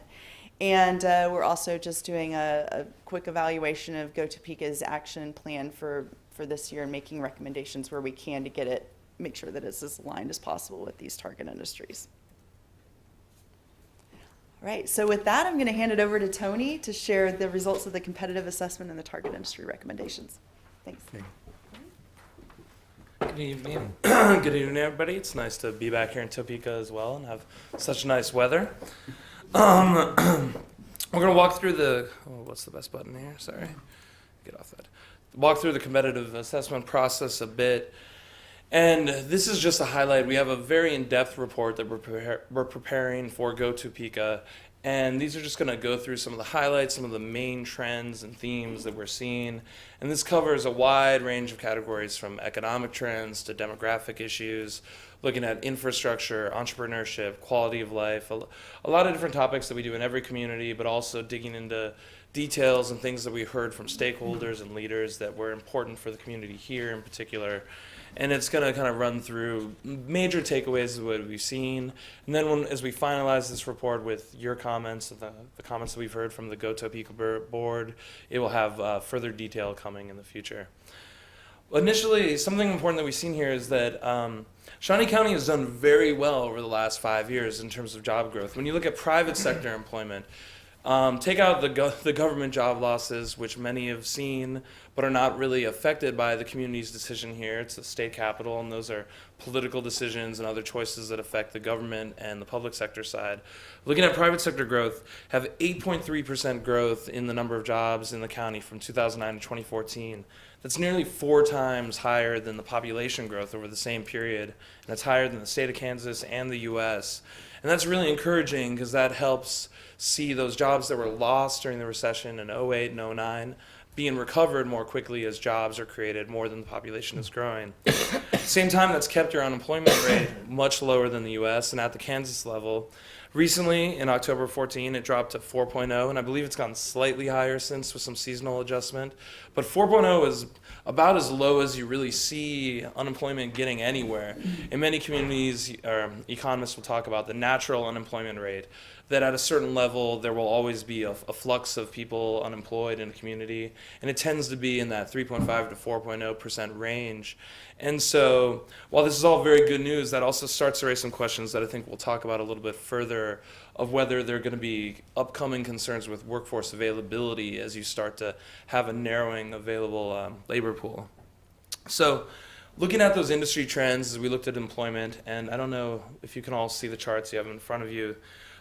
And we're also just doing a quick evaluation of GoTopeka's action plan for this year and making recommendations where we can to make sure that it's as aligned as possible with these target industries. All right, so with that, I'm going to hand it over to Tony to share the results of the competitive assessment and the target industry recommendations. Thanks. Okay. Good evening. Good evening, everybody. It's nice to be back here in Topeka as well and have such nice weather. We're going to walk through what's the best button here? Sorry. Get off that. Walk through the competitive assessment process a bit. And this is just a highlight. We have a very in-depth report that we're preparing for GoTopeka. And these are just going to go through some of the highlights, some of the main trends and themes that we're seeing. And this covers a wide range of categories from economic trends to demographic issues, looking at infrastructure, entrepreneurship, quality of life, a lot of different topics that we do in every community, but also digging into details and things that we heard from stakeholders and leaders that were important for the community here in particular. And it's going to kind of run through major takeaways of what we've seen. And then as we finalize this report with your comments, the comments that we've heard from the GoTopeka board, it will have further detail coming in the future. Initially, something important that we've seen here is that Shawnee County has done very well over the last 5 years in terms of job growth. When you look at private sector employment, take out the government job losses, which many have seen, but are not really affected by the community's decision here. It's the state capital, and those are political decisions and other choices that affect the government and the public sector side. Looking at private sector growth, have 8.3% growth in the number of jobs in the county from 2009 to 2014. That's nearly 4 times higher than the population growth over the same period, and that's higher than the state of Kansas and the U.S. And that's really encouraging because that helps see those jobs that were lost during the recession in 08 and 09 being recovered more quickly as jobs are created more than the population is growing. At the same time, that's kept your unemployment rate much lower than the U.S. and at the Kansas level. Recently, in October 14, it dropped to 4.0, and I believe it's gone slightly higher since with some seasonal adjustment. But 4.0 is about as low as you really see unemployment getting anywhere. In many communities, economists will talk about the natural unemployment rate, that at a certain level there will always be a flux of people unemployed in a community, and it tends to be in that 3.5 to 4.0% range. And so while this is all very good news, that also starts to raise some questions that I think we'll talk about a little bit further of whether there are going to be upcoming concerns with workforce availability as you start to have a narrowing available labor pool. So looking at those industry trends as we looked at employment, and I don't know if you can all see the charts you have in front of you.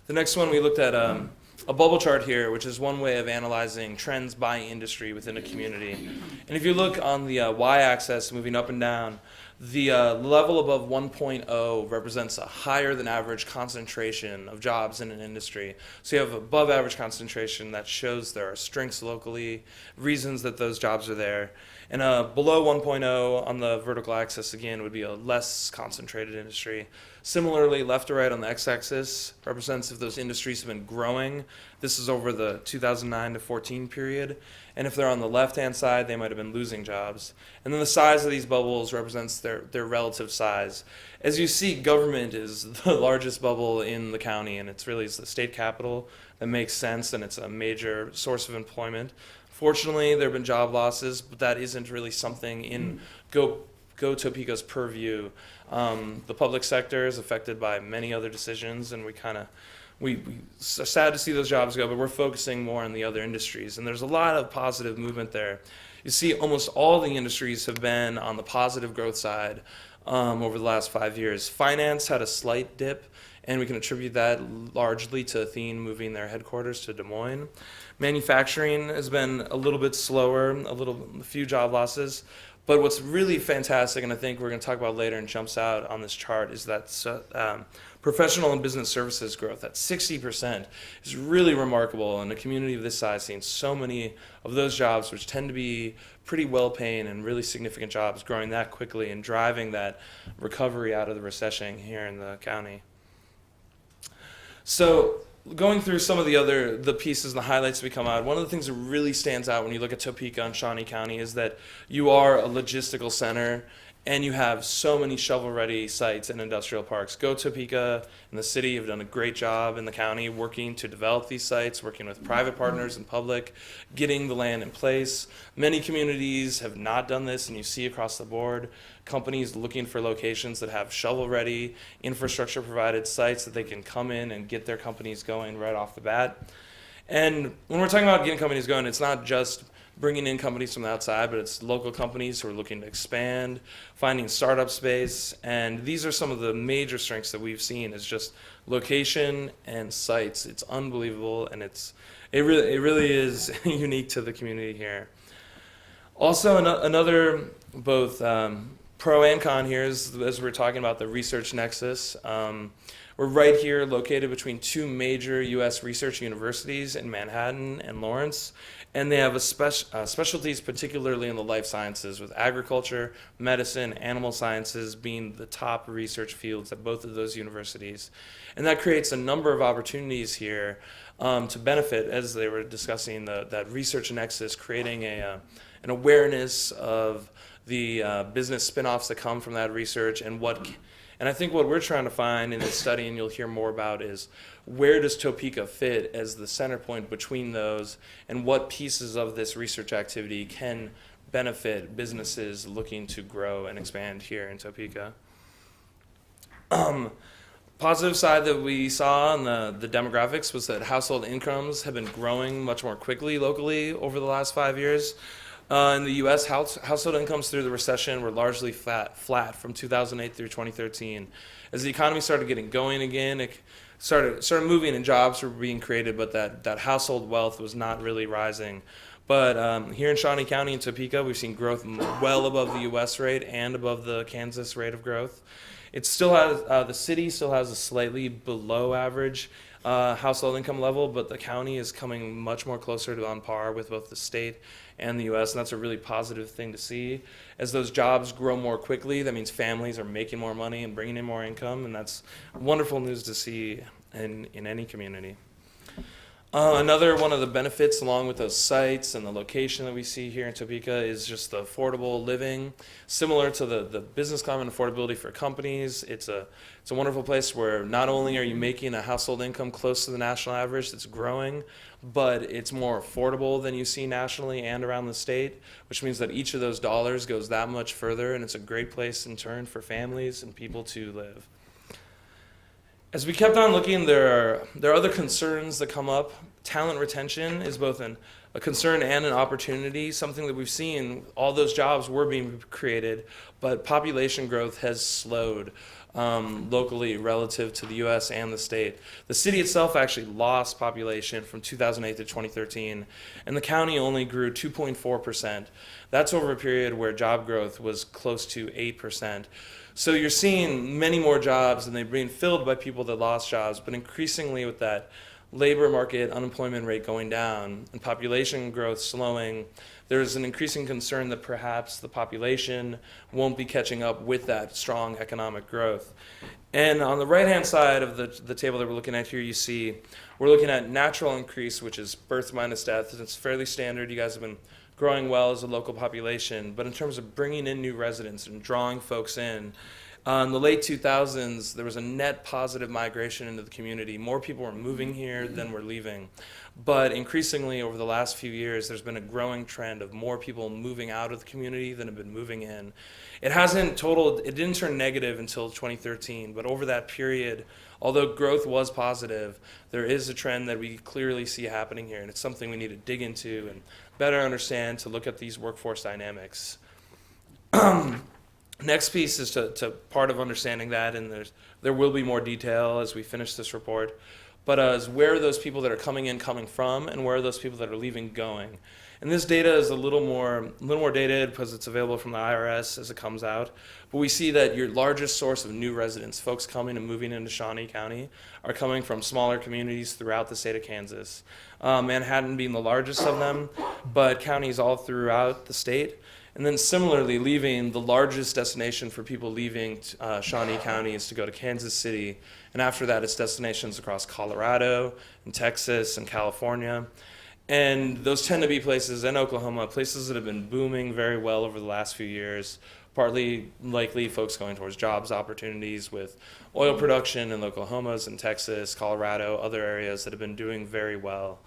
The next one, we looked at a bubble chart here, which is one way of analyzing trends by industry within a community. And if you look on the y-axis, moving up and down, the level above 1.0 represents a higher than average concentration of jobs in an industry. So you have above average concentration that shows there are strengths locally, reasons that those jobs are there. And below 1.0 on the vertical axis, again, would be a less concentrated industry. Similarly, left to right on the x-axis represents if those industries have been growing. This is over the 2009 to 14 period. And if they're on the left-hand side, they might have been losing jobs. And then the size of these bubbles represents their relative size. As you see, government is the largest bubble in the county, and it's really the state capital that makes sense, and it's a major source of employment. Fortunately, there have been job losses, but that isn't really something in GoTopeka's purview. The public sector is affected by many other decisions, and we are sad to see those jobs go, but we're focusing more on the other industries. And there's a lot of positive movement there. You see almost all the industries have been on the positive growth side over the last 5 years. Finance had a slight dip, and we can attribute that largely to Athene moving their headquarters to Des Moines. Manufacturing has been a little bit slower, a few job losses, But what's really fantastic, and I think we're going to talk about later and jumps out on this chart, is that professional and business services growth at 60% is really remarkable in a community of this size, seeing so many of those jobs, which tend to be pretty well-paying and really significant jobs, growing that quickly and driving that recovery out of the recession here in the county. So going through some of the pieces and the highlights that we come out, one of the things that really stands out when you look at Topeka and Shawnee County is that you are a logistical center and you have so many shovel-ready sites and industrial parks. Go Topeka and the city have done a great job in the county working to develop these sites, working with private partners and public, getting the land in place. Many communities have not done this, and you see across the board companies looking for locations that have shovel-ready, infrastructure-provided sites that they can come in and get their companies going right off the bat. And when we're talking about getting companies going, it's not just bringing in companies from the outside, but it's local companies who are looking to expand, finding startup space, and these are some of the major strengths that we've seen is just location and sites. It's unbelievable, and it really is unique to the community here. Also, another both pro and con here is, as we're talking about the research nexus. We're right here located between two major U.S. research universities in Manhattan and Lawrence, and they have specialties particularly in the life sciences, with agriculture, medicine, animal sciences being the top research fields at both of those universities. And that creates a number of opportunities here to benefit, as they were discussing, that research nexus, creating an awareness of the business spin-offs that come from that research and I think what we're trying to find in this study, and you'll hear more about, is where does Topeka fit as the center point between those, and what pieces of this research activity can benefit businesses looking to grow and expand here in Topeka. Positive side that we saw in the demographics was that household incomes have been growing much more quickly locally over the last 5 years. In the U.S., household incomes through the recession were largely flat from 2008 through 2013. As the economy started getting going again, it started moving and jobs were being created, but that household wealth was not really rising. But here in Shawnee County and Topeka, we've seen growth well above the U.S. rate and above the Kansas rate of growth. It still has the city still has a slightly below average household income level, but the county is coming much more closer to on par with both the state and the U.S., and that's a really positive thing to see. As those jobs grow more quickly, that means families are making more money and bringing in more income, and that's wonderful news to see in any community. Another one of the benefits, along with those sites and the location that we see here in Topeka, is just the affordable living. Similar to the business climate and affordability for companies, it's a wonderful place where not only are you making a household income close to the national average that's growing, but it's more affordable than you see nationally and around the state, which means that each of those dollars goes that much further, and it's a great place in turn for families and people to live. As we kept on looking, there are other concerns that come up. Talent retention is both a concern and an opportunity, something that we've seen. All those jobs were being created, but population growth has slowed locally relative to the U.S. and the state. The city itself actually lost population from 2008 to 2013, and the county only grew 2.4%. That's over a period where job growth was close to 8%. So you're seeing many more jobs, and they're being filled by people that lost jobs, but increasingly with that labor market unemployment rate going down and population growth slowing, there's an increasing concern that perhaps the population won't be catching up with that strong economic growth. And on the right-hand side of the table that we're looking at here, you see we're looking at natural increase, which is birth minus death. It's fairly standard. You guys have been growing well as a local population, but in terms of bringing in new residents and drawing folks in the late 2000s, there was a net positive migration into the community. More people were moving here than were leaving. But increasingly over the last few years, there's been a growing trend of more people moving out of the community than have been moving in. It didn't turn negative until 2013, but over that period, although growth was positive, there is a trend that we clearly see happening here, and it's something we need to dig into and better understand to look at these workforce dynamics. Next piece is to part of understanding that, and there will be more detail as we finish this report, but as where are those people that are coming in coming from, and where are those people that are leaving going. And this data is a little more dated because it's available from the IRS as it comes out. But we see that your largest source of new residents, folks coming and moving into Shawnee County, are coming from smaller communities throughout the state of Kansas. Manhattan being the largest of them, but counties all throughout the state. And then similarly, leaving, the largest destination for people leaving Shawnee County is to go to Kansas City. And after that, it's destinations across Colorado and Texas and California. And those tend to be places, in Oklahoma, places that have been booming very well over the last few years, partly likely folks going towards jobs opportunities with oil production in Oklahoma's and Texas, Colorado, other areas that have been doing very well,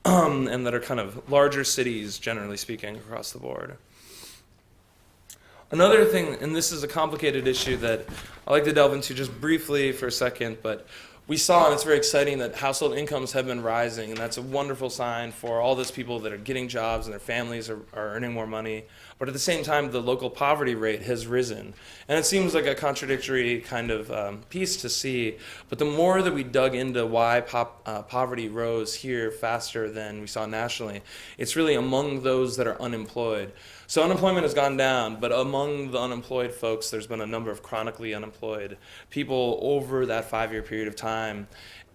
and that are kind of larger cities, generally speaking, across the board. Another thing, and this is a complicated issue that I like to delve into just briefly for a second, but we saw, and it's very exciting, that household incomes have been rising, and that's a wonderful sign for all those people that are getting jobs and their families are earning more money. But at the same time, the local poverty rate has risen. And it seems like a contradictory kind of piece to see, but the more that we dug into why poverty rose here faster than we saw nationally, it's really among those that are unemployed. So unemployment has gone down, but among the unemployed folks, there's been a number of chronically unemployed people over that 5-year period of time.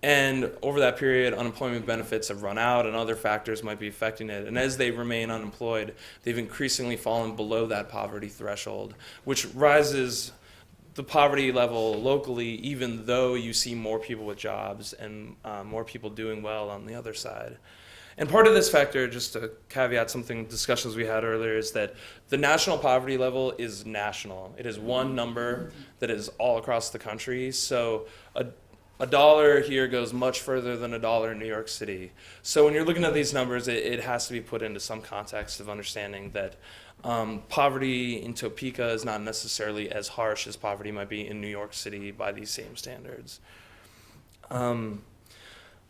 And over that period, unemployment benefits have run out and other factors might be affecting it. And as they remain unemployed, they've increasingly fallen below that poverty threshold, which rises the poverty level locally, even though you see more people with jobs and more people doing well on the other side. And part of this factor, just to caveat something discussions we had earlier, is that the national poverty level is national. It is one number that is all across the country. So a dollar here goes much further than a dollar in New York City. So when you're looking at these numbers, it has to be put into some context of understanding that poverty in Topeka is not necessarily as harsh as poverty might be in New York City by these same standards.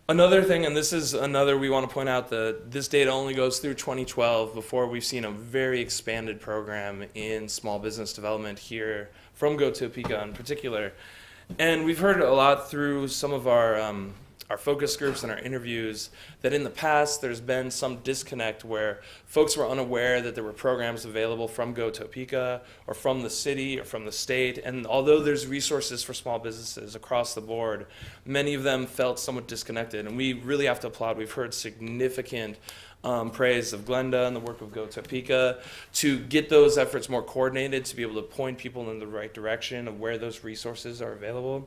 Another thing, and this is another we want to point out, that this data only goes through 2012 before we've seen a very expanded program in small business development here from Go Topeka in particular. And we've heard a lot through some of our focus groups and our interviews that in the past there's been some disconnect where folks were unaware that there were programs available from Go Topeka or from the city or from the state. And although there's resources for small businesses across the board, many of them felt somewhat disconnected. And we really have to applaud. We've heard significant praise of Glenda and the work of Go Topeka to get those efforts more coordinated, to be able to point people in the right direction of where those resources are available.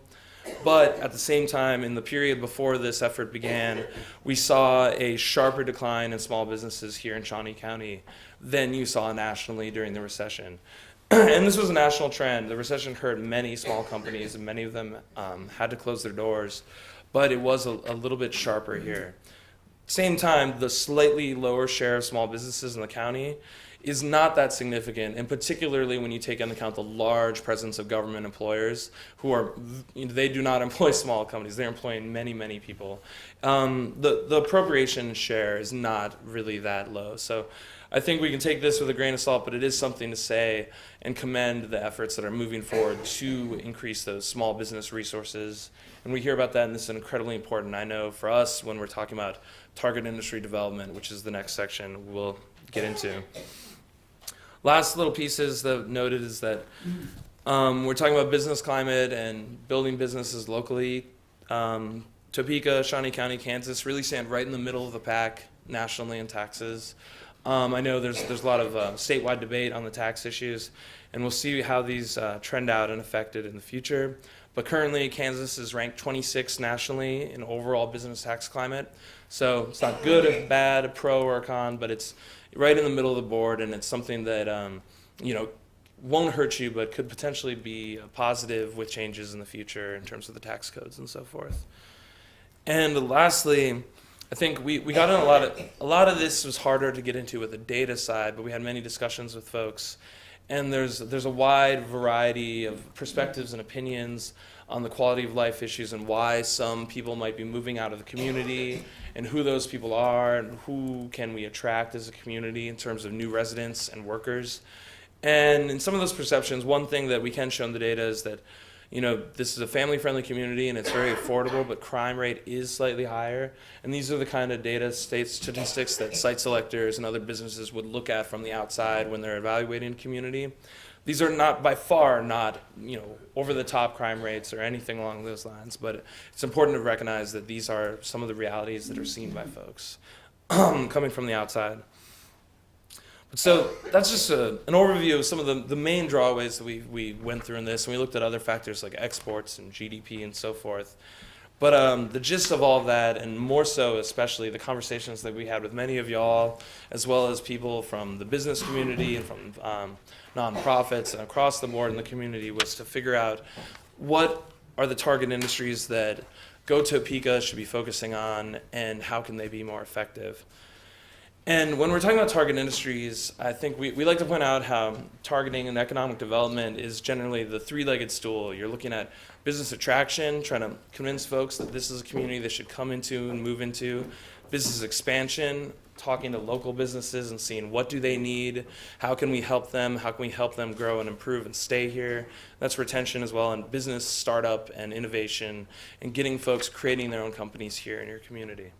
But at the same time, in the period before this effort began, we saw a sharper decline in small businesses here in Shawnee County than you saw nationally during the recession. And this was a national trend. The recession hurt many small companies, and many of them had to close their doors, but it was a little bit sharper here. Same time, the slightly lower share of small businesses in the county is not that significant, and particularly when you take into account the large presence of government employers who are, they do not employ small companies, they're employing many, many people. The appropriation share is not really that low. So I think we can take this with a grain of salt, but it is something to say and commend the efforts that are moving forward to increase those small business resources. And we hear about that, and this is incredibly important, I know, for us when we're talking about target industry development, which is the next section we'll get into. Last little pieces that I've noted is that we're talking about business climate and building businesses locally. Topeka, Shawnee County, Kansas really stand right in the middle of the pack nationally in taxes. I know there's a lot of statewide debate on the tax issues, and we'll see how these trend out and affected in the future. But currently, Kansas is ranked 26th nationally in overall business tax climate. So it's not good or bad, a pro or a con, but it's right in the middle of the board, and it's something that won't hurt you, but could potentially be a positive with changes in the future in terms of the tax codes and so forth. And lastly, I think we got in a lot of this was harder to get into with the data side, but we had many discussions with folks. And there's a wide variety of perspectives and opinions on the quality of life issues and why some people might be moving out of the community and who those people are and who can we attract as a community in terms of new residents and workers. And in some of those perceptions, one thing that we can show in the data is that this is a family-friendly community and it's very affordable, but crime rate is slightly higher. And these are the kind of data state statistics that site selectors and other businesses would look at from the outside when they're evaluating a community. These are not, by far, not, over-the-top crime rates or anything along those lines, but it's important to recognize that these are some of the realities that are seen by folks coming from the outside. So that's just an overview of some of the main drawaways that we went through in this, and we looked at other factors like exports and GDP and so forth. But the gist of all of that, and more so especially the conversations that we had with many of y'all, as well as people from the business community and from nonprofits and across the board in the community, was to figure out what are the target industries that Go Topeka should be focusing on, and how can they be more effective. And when we're talking about target industries, I think we like to point out how targeting and economic development is generally the three-legged stool. You're looking at business attraction, trying to convince folks that this is a community they should come into and move into. Business expansion, talking to local businesses and seeing what do they need, how can we help them grow and improve and stay here. That's retention as well, and business startup and innovation, and getting folks creating their own companies here in your community.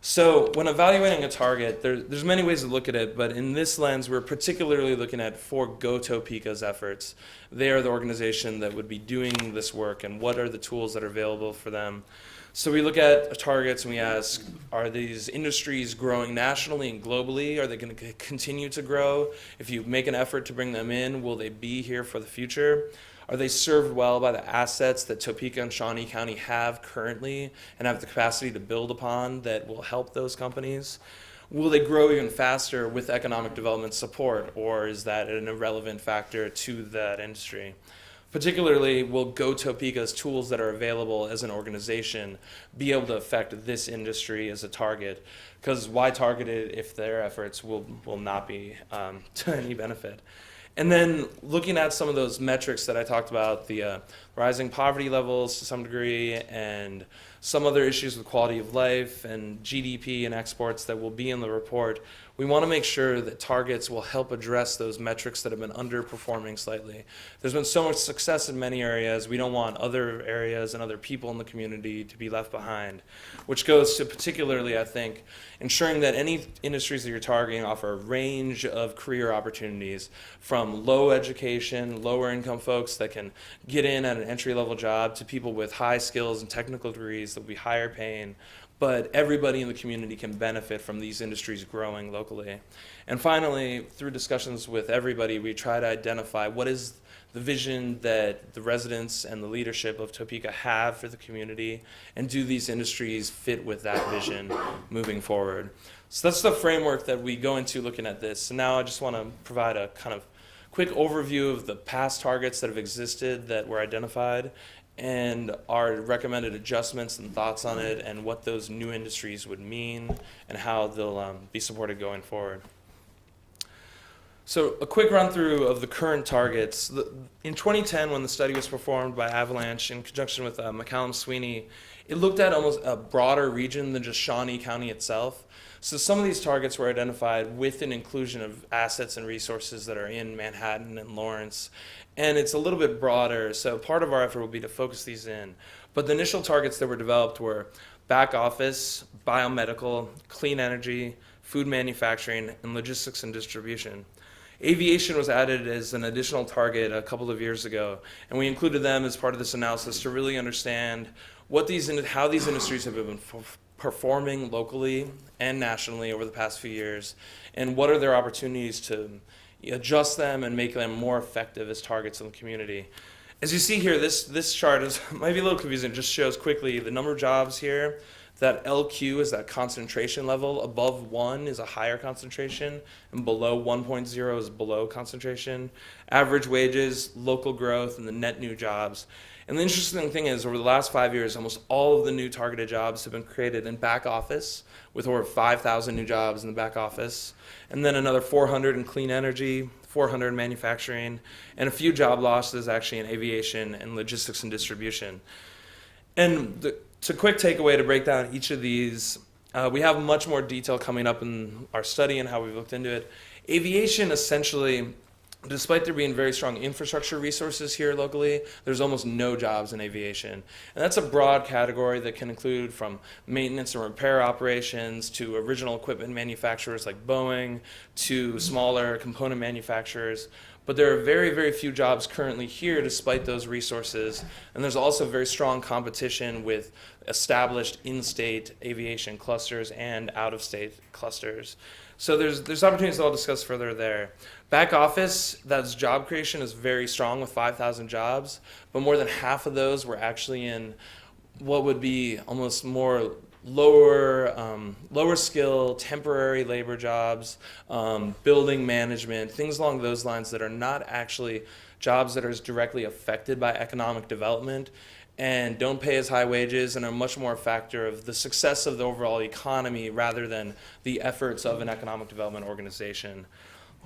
So when evaluating a target, there's many ways to look at it, but in this lens, we're particularly looking at for Go Topeka's efforts. They are the organization that would be doing this work, and what are the tools that are available for them. So we look at targets and we ask, are these industries growing nationally and globally? Are they going to continue to grow? If you make an effort to bring them in, will they be here for the future? Are they served well by the assets that Topeka and Shawnee County have currently and have the capacity to build upon that will help those companies? Will they grow even faster with economic development support, or is that an irrelevant factor to that industry? Particularly, will Go Topeka's tools that are available as an organization be able to affect this industry as a target? Because why target it if their efforts will not be to any benefit? And then looking at some of those metrics that I talked about, the rising poverty levels to some degree, and some other issues with quality of life and GDP and exports that will be in the report, we want to make sure that targets will help address those metrics that have been underperforming slightly. There's been so much success in many areas, we don't want other areas and other people in the community to be left behind, which goes to particularly, I think, ensuring that any industries that you're targeting offer a range of career opportunities, from low education, lower income folks that can get in at an entry-level job, to people with high skills and technical degrees that will be higher paying. But everybody in the community can benefit from these industries growing locally. And finally, through discussions with everybody, we try to identify what is the vision that the residents and the leadership of Topeka have for the community, and do these industries fit with that vision moving forward. So that's the framework that we go into looking at this. So now I just want to provide a kind of quick overview of the past targets that have existed that were identified, and our recommended adjustments and thoughts on it, and what those new industries would mean, and how they'll be supported going forward. So a quick run through of the current targets. In 2010, when the study was performed by Avalanche in conjunction with McCallum Sweeney, it looked at almost a broader region than just Shawnee County itself. So some of these targets were identified with an inclusion of assets and resources that are in Manhattan and Lawrence. And it's a little bit broader, so part of our effort will be to focus these in. But the initial targets that were developed were back office, biomedical, clean energy, food manufacturing, and logistics and distribution. Aviation was added as an additional target a couple of years ago, and we included them as part of this analysis to really understand how these industries have been performing locally and nationally over the past few years, and what are their opportunities to adjust them and make them more effective as targets in the community. As you see here, this chart might be a little confusing. It just shows quickly the number of jobs here. That LQ is that concentration level. Above 1 is a higher concentration, and below 1.0 is below concentration. Average wages, local growth, and the net new jobs. And the interesting thing is, over the last 5 years, almost all of the new targeted jobs have been created in back office, with over 5,000 new jobs in the back office, and then another 400 in clean energy, 400 in manufacturing, and a few job losses actually in aviation and logistics and distribution. And a quick takeaway to break down each of these, we have much more detail coming up in our study and how we've looked into it. Aviation essentially despite there being very strong infrastructure resources here locally, there's almost no jobs in aviation. And that's a broad category that can include from maintenance and repair operations to original equipment manufacturers like Boeing to smaller component manufacturers. But there are very, very few jobs currently here despite those resources. And there's also very strong competition with established in-state aviation clusters and out-of-state clusters. So there's opportunities that I'll discuss further there. Back office, that's job creation is very strong with 5,000 jobs, but more than half of those were actually in what would be almost more lower skill, temporary labor jobs, building management, things along those lines that are not actually jobs that are directly affected by economic development and don't pay as high wages and are much more a factor of the success of the overall economy rather than the efforts of an economic development organization.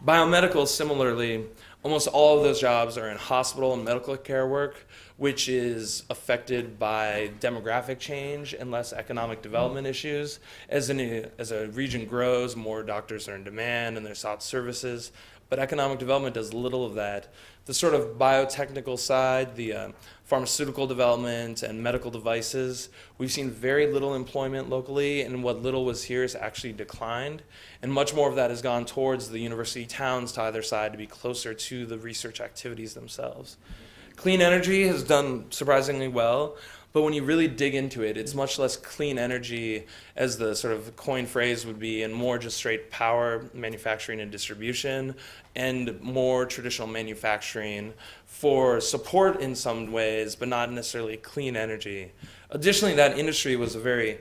Biomedical, similarly, almost all of those jobs are in hospital and medical care work, which is affected by demographic change and less economic development issues. As a region grows, more doctors are in demand and they're sought services, but economic development does little of that. The sort of biotechnical side, the pharmaceutical development and medical devices, we've seen very little employment locally, and what little was here has actually declined. And much more of that has gone towards the university towns to either side to be closer to the research activities themselves. Clean energy has done surprisingly well, but when you really dig into it, it's much less clean energy as the sort of coin phrase would be, and more just straight power manufacturing and distribution, and more traditional manufacturing for support in some ways, but not necessarily clean energy. Additionally, that industry was a very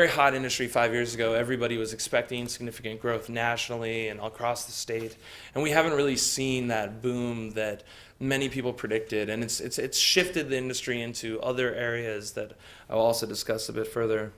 hot industry 5 years ago. Everybody was expecting significant growth nationally and across the state, and we haven't really seen that boom that many people predicted, and it's shifted the industry into other areas that I will also discuss a bit further.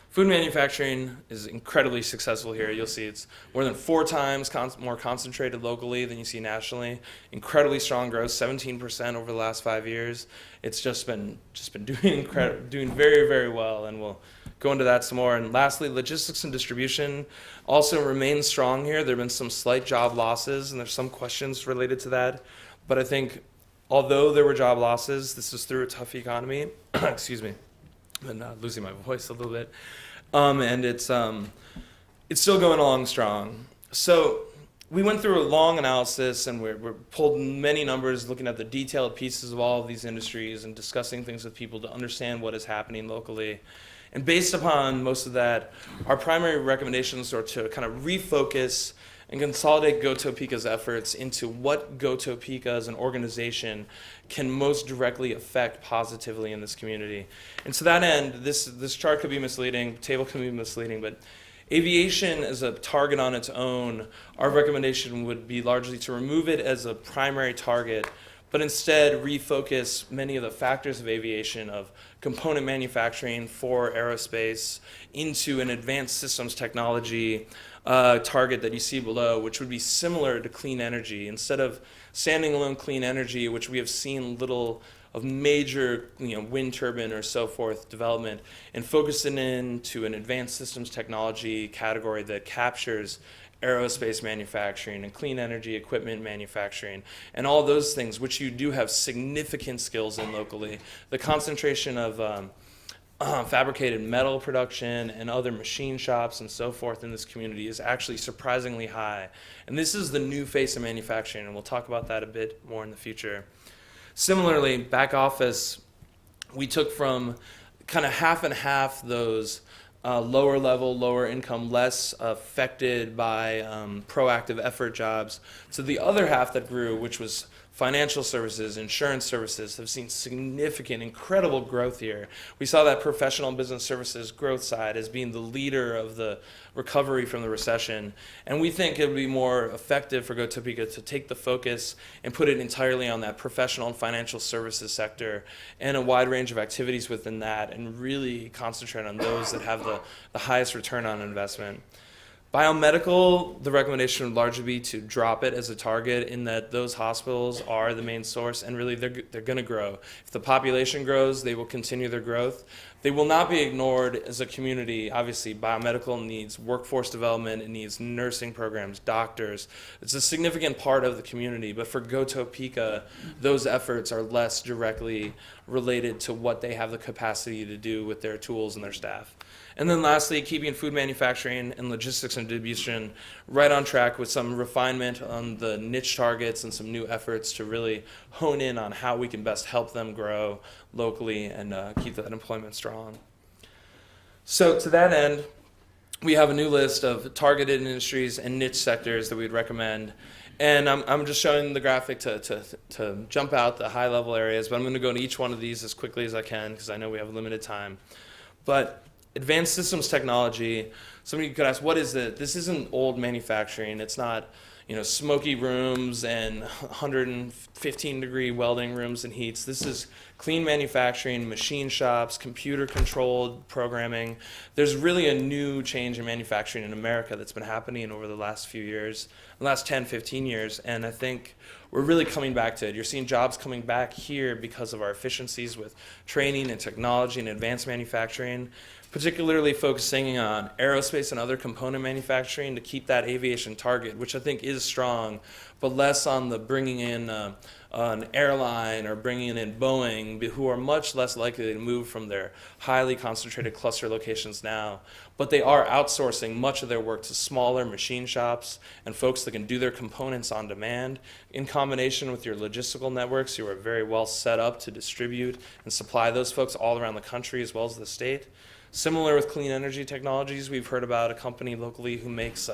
Food manufacturing is incredibly successful here. You'll see it's more than 4 times more concentrated locally than you see nationally. Incredibly strong growth, 17% over the last 5 years. It's just been doing very, very well, and we'll go into that some more. And lastly, logistics and distribution also remain strong here. There have been some slight job losses, and there's some questions related to that. But I think although there were job losses, this is through a tough economy. Excuse me. I'm losing my voice a little bit. And it's still going along strong. So we went through a long analysis, and we pulled many numbers looking at the detailed pieces of all of these industries and discussing things with people to understand what is happening locally. And based upon most of that, our primary recommendations are to kind of refocus and consolidate GoTopeka's efforts into what GoTopeka as an organization can most directly affect positively in this community. And to that end, this chart could be misleading, table can be misleading, but aviation as a target on its own, our recommendation would be largely to remove it as a primary target, but instead refocus many of the factors of aviation, of component manufacturing for aerospace, into an advanced systems technology target that you see below, which would be similar to clean energy. Instead of standing alone clean energy, which we have seen little of major wind turbine or so forth development, and focusing into an advanced systems technology category that captures aerospace manufacturing and clean energy equipment manufacturing and all those things, which you do have significant skills in locally. The concentration of fabricated metal production and other machine shops and so forth in this community is actually surprisingly high. And this is the new face of manufacturing, and we'll talk about that a bit more in the future. Similarly, back office, we took from kind of half and half those lower level, lower income, less affected by proactive effort jobs, to the other half that grew, which was financial services, insurance services, have seen significant, incredible growth here. We saw that professional and business services growth side as being the leader of the recovery from the recession. And we think it would be more effective for GoTopeka to take the focus and put it entirely on that professional and financial services sector and a wide range of activities within that, and really concentrate on those that have the highest return on investment. Biomedical, the recommendation would largely be to drop it as a target in that those hospitals are the main source, and really they're going to grow. If the population grows, they will continue their growth. They will not be ignored as a community. Obviously, biomedical needs workforce development, it needs nursing programs, doctors. It's a significant part of the community, but for Go Topeka, those efforts are less directly related to what they have the capacity to do with their tools and their staff. And then lastly, keeping food manufacturing and logistics and distribution right on track with some refinement on the niche targets and some new efforts to really hone in on how we can best help them grow locally and keep that employment strong. So to that end, we have a new list of targeted industries and niche sectors that we'd recommend. And I'm just showing the graphic to jump out the high level areas, but I'm going to go into each one of these as quickly as I can because I know we have limited time. But advanced systems technology, somebody could ask, what is it? This isn't old manufacturing. It's not, smoky rooms and 115-degree welding rooms and heats. This is clean manufacturing, machine shops, computer-controlled programming. There's really a new change in manufacturing in America that's been happening over the last few years, the last 10, 15 years, and I think we're really coming back to it. You're seeing jobs coming back here because of our efficiencies with training and technology and advanced manufacturing, particularly focusing on aerospace and other component manufacturing to keep that aviation target, which I think is strong, but less on the bringing in an airline or bringing in Boeing, who are much less likely to move from their highly concentrated cluster locations now. But they are outsourcing much of their work to smaller machine shops and folks that can do their components on demand in combination with your logistical networks. You are very well set up to distribute and supply those folks all around the country as well as the state. Similar with clean energy technologies, we've heard about a company locally who makes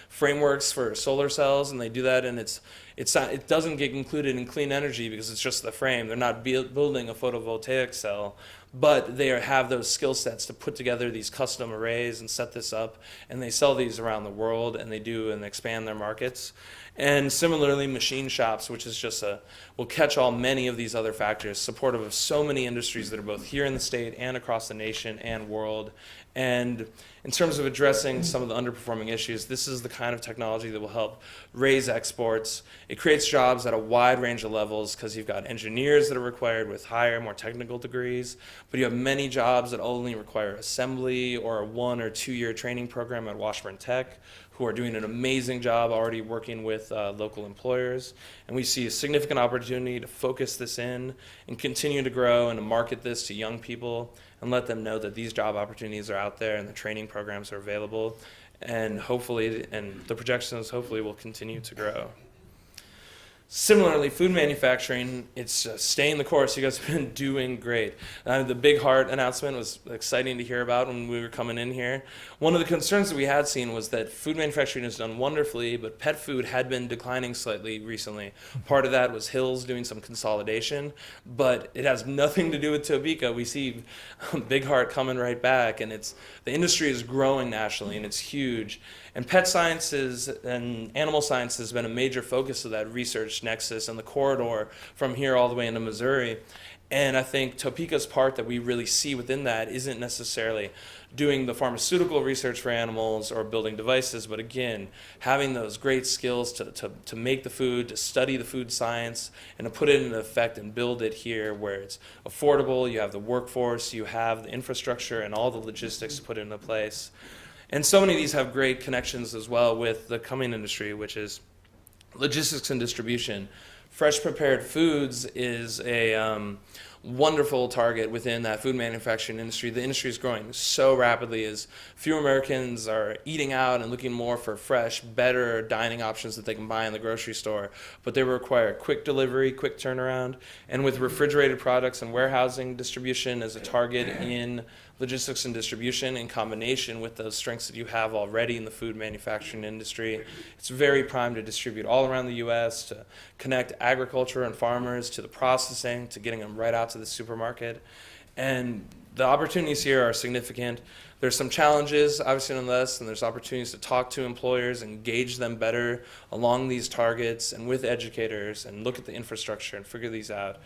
frameworks for solar cells, and they do that, and it doesn't get included in clean energy because it's just the frame. They're not building a photovoltaic cell, but they have those skill sets to put together these custom arrays and set this up, and they sell these around the world, and they do and expand their markets. And similarly, machine shops, which is just will catch all many of these other factors, supportive of so many industries that are both here in the state and across the nation and world. And in terms of addressing some of the underperforming issues, this is the kind of technology that will help raise exports. It creates jobs at a wide range of levels because you've got engineers that are required with higher, more technical degrees, but you have many jobs that only require assembly or a 1 or 2 year training program at Washburn Tech, who are doing an amazing job already working with local employers. And we see a significant opportunity to focus this in and continue to grow and to market this to young people and let them know that these job opportunities are out there and the training programs are available. And hopefully, and the projections hopefully will continue to grow. Similarly, food manufacturing, it's staying the course. You guys have been doing great. The Big Heart announcement was exciting to hear about when we were coming in here. One of the concerns that we had seen was that food manufacturing has done wonderfully, but pet food had been declining slightly recently. Part of that was Hills doing some consolidation, but it has nothing to do with Topeka. We see Big Heart coming right back, and the industry is growing nationally, and it's huge. And pet sciences and animal science has been a major focus of that research nexus and the corridor from here all the way into Missouri. And I think Topeka's part that we really see within that isn't necessarily doing the pharmaceutical research for animals or building devices, but again, having those great skills to make the food, to study the food science, and to put it into effect and build it here where it's affordable, you have the workforce, you have the infrastructure and all the logistics to put it into place. And so many of these have great connections as well with the coming industry, which is logistics and distribution. Fresh prepared foods is a wonderful target within that food manufacturing industry. The industry is growing so rapidly as fewer Americans are eating out and looking more for fresh, better dining options that they can buy in the grocery store. But they require quick delivery, quick turnaround, and with refrigerated products and warehousing distribution as a target in logistics and distribution in combination with those strengths that you have already in the food manufacturing industry. It's very prime to distribute all around the U.S., to connect agriculture and farmers to the processing, to getting them right out to the supermarket. And the opportunities here are significant. There's some challenges, obviously, on this, and there's opportunities to talk to employers, engage them better along these targets and with educators and look at the infrastructure and figure these out.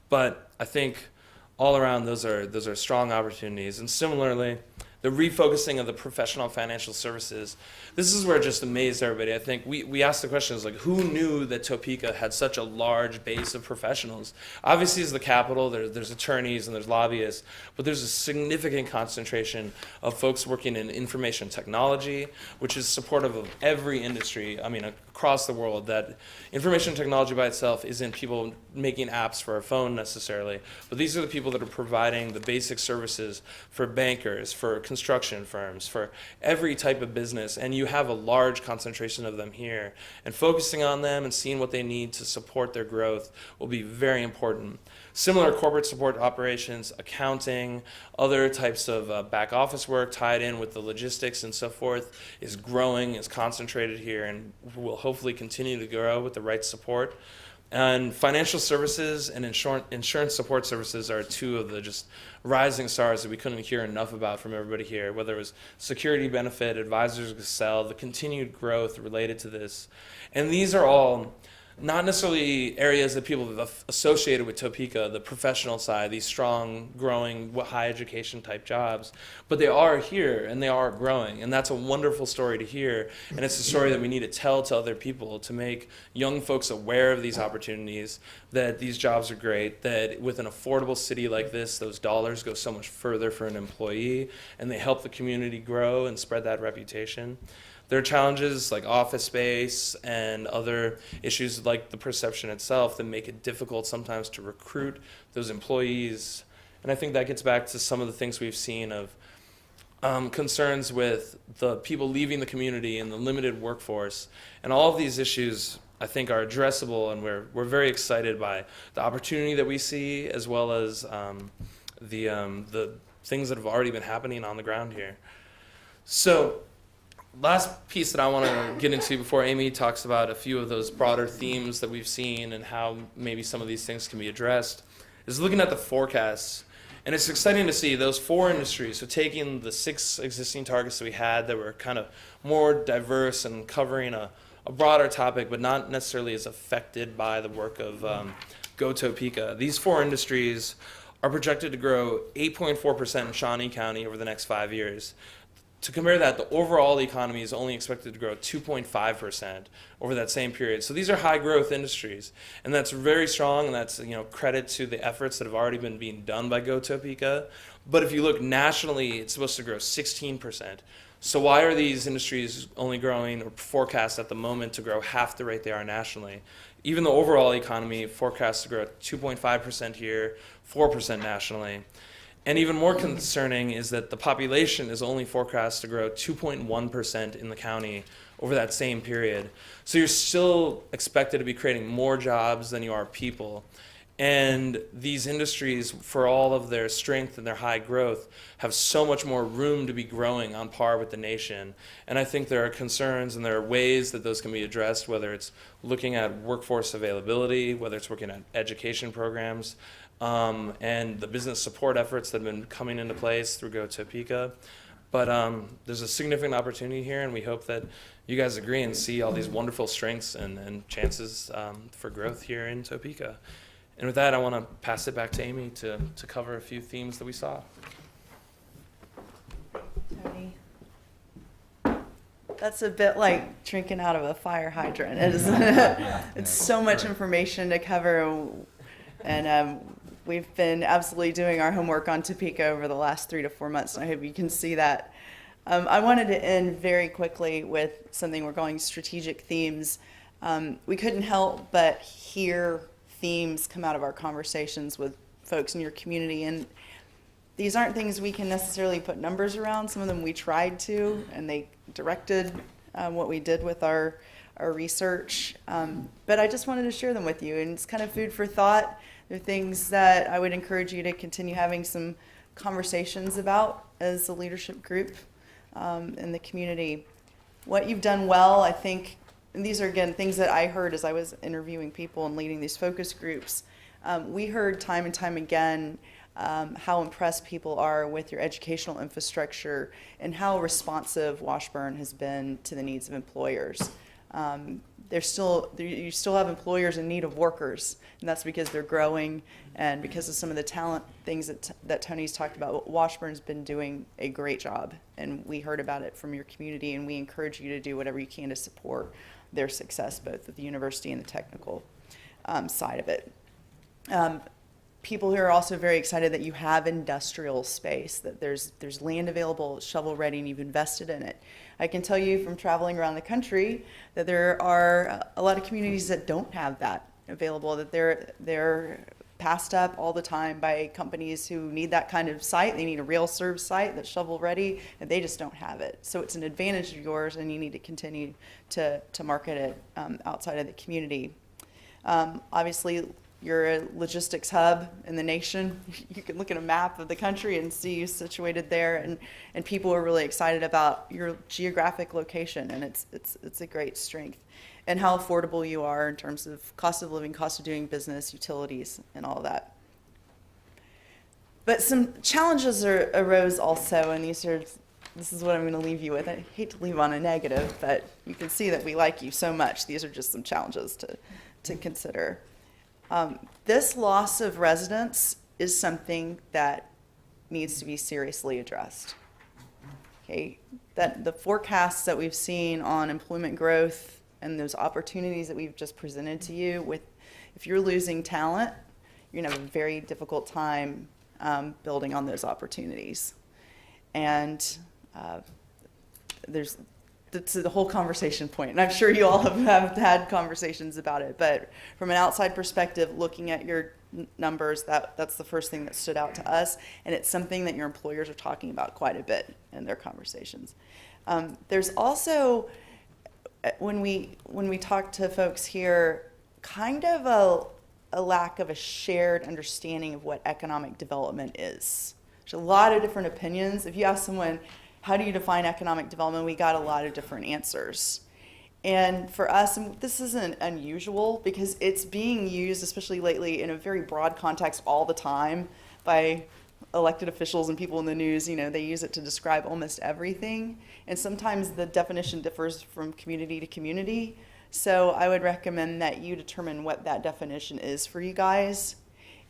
But I think all around, those are strong opportunities. And similarly, the refocusing of the professional financial services. This is where it just amazed everybody. I think we asked the questions like, who knew that Topeka had such a large base of professionals? Obviously, it's the capital, there's attorneys and there's lobbyists, but there's a significant concentration of folks working in information technology, which is supportive of every industry, I mean, across the world. That information technology by itself isn't people making apps for a phone necessarily, but these are the people that are providing the basic services for bankers, for construction firms, for every type of business, and you have a large concentration of them here. And focusing on them and seeing what they need to support their growth will be very important. Similar corporate support operations, accounting, other types of back office work tied in with the logistics and so forth is growing, is concentrated here, and will hopefully continue to grow with the right support. And financial services and insurance support services are two of the just rising stars that we couldn't hear enough about from everybody here, whether it was security benefit, advisors Excel, the continued growth related to this. And these are all not necessarily areas that people have associated with Topeka, the professional side, these strong, growing, high education type jobs, but they are here and they are growing, and that's a wonderful story to hear, and it's a story that we need to tell to other people to make young folks aware of these opportunities, that these jobs are great, that with an affordable city like this, those dollars go so much further for an employee, and they help the community grow and spread that reputation. There are challenges like office space and other issues like the perception itself that make it difficult sometimes to recruit those employees. And I think that gets back to some of the things we've seen of concerns with the people leaving the community and the limited workforce. And all of these issues, I think, are addressable, and we're very excited by the opportunity that we see, as well as the things that have already been happening on the ground here. So, last piece that I want to get into before Amy talks about a few of those broader themes that we've seen and how maybe some of these things can be addressed is looking at the forecasts. And it's exciting to see those 4 industries, so taking the 6 existing targets that we had that were kind of more diverse and covering a broader topic, but not necessarily as affected by the work of Go Topeka. These 4 industries are projected to grow 8.4% in Shawnee County over the next 5 years. To compare that, the overall economy is only expected to grow 2.5% over that same period. So these are high growth industries, and that's very strong, and that's, credit to the efforts that have already been being done by Go Topeka. But if you look nationally, it's supposed to grow 16%. So why are these industries only growing or forecast at the moment to grow half the rate they are nationally? Even the overall economy forecasts to grow 2.5% here, 4% nationally. And even more concerning is that the population is only forecast to grow 2.1% in the county over that same period. So you're still expected to be creating more jobs than you are people. And these industries, for all of their strength and their high growth, have so much more room to be growing on par with the nation. And I think there are concerns and there are ways that those can be addressed, whether it's looking at workforce availability, whether it's looking at education programs, and the business support efforts that have been coming into place through Go Topeka. But there's a significant opportunity here, and we hope that you guys agree and see all these wonderful strengths and chances for growth here in Topeka. And with that, I want to pass it back to Amy to cover a few themes that we saw. Tony. That's a bit like drinking out of a fire hydrant, isn't it? It's so much information to cover, and we've been absolutely doing our homework on Topeka over the last 3 to 4 months, and I hope you can see that. I wanted to end very quickly with something we're calling strategic themes. We couldn't help but hear themes come out of our conversations with folks in your community, and these aren't things we can necessarily put numbers around. Some of them we tried to, and they directed what we did with our research, but I just wanted to share them with you, and it's kind of food for thought. They're things that I would encourage you to continue having some conversations about as a leadership group in the community. What you've done well, I think, and these are, again, things that I heard as I was interviewing people and leading these focus groups. We heard time and time again how impressed people are with your educational infrastructure and how responsive Washburn has been to the needs of employers. you still have employers in need of workers, and that's because they're growing and because of some of the talent things that Tony's talked about. Washburn's been doing a great job, and we heard about it from your community, and we encourage you to do whatever you can to support their success, both at the university and the technical side of it. People here are also very excited that you have industrial space, that there's land available, shovel ready, and you've invested in it. I can tell you from traveling around the country that there are a lot of communities that don't have that available, that they're passed up all the time by companies who need that kind of site. They need a rail serve site that's shovel ready, and they just don't have it. So it's an advantage of yours, and you need to continue to market it outside of the community. Obviously, you're a logistics hub in the nation. You can look at a map of the country and see you situated there, and people are really excited about your geographic location, and it's a great strength. And how affordable you are in terms of cost of living, cost of doing business, utilities, and all of that. But some challenges arose also, and this is what I'm going to leave you with. I hate to leave on a negative, but you can see that we like you so much. These are just some challenges to consider. This loss of residents is something that needs to be seriously addressed. Okay, that the forecasts that we've seen on employment growth and those opportunities that we've just presented to you, if you're losing talent, you're going to have a very difficult time building on those opportunities. And that's the whole conversation point, and I'm sure you all have had conversations about it, but from an outside perspective, looking at your numbers, that's the first thing that stood out to us, and it's something that your employers are talking about quite a bit in their conversations. There's also, when we talk to folks here, kind of a lack of a shared understanding of what economic development is. There's a lot of different opinions. If you ask someone, how do you define economic development? We got a lot of different answers. And for us, and this isn't unusual because it's being used, especially lately, in a very broad context all the time by elected officials and people in the news. You know, they use it to describe almost everything. And sometimes the definition differs from community to community. So I would recommend that you determine what that definition is for you guys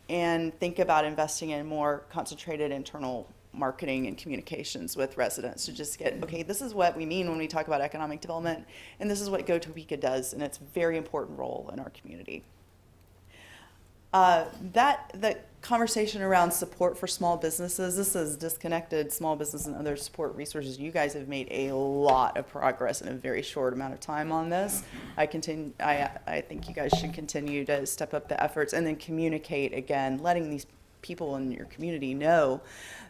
and think about investing in more concentrated internal marketing and communications with residents to just get, okay, this is what we mean when we talk about economic development, and this is what Go Topeka does, and it's a very important role in our community. The conversation around support for small businesses, this is disconnected small business and other support resources. You guys have made a lot of progress in a very short amount of time on this. I think you guys should continue to step up the efforts and then communicate again, letting these people in your community know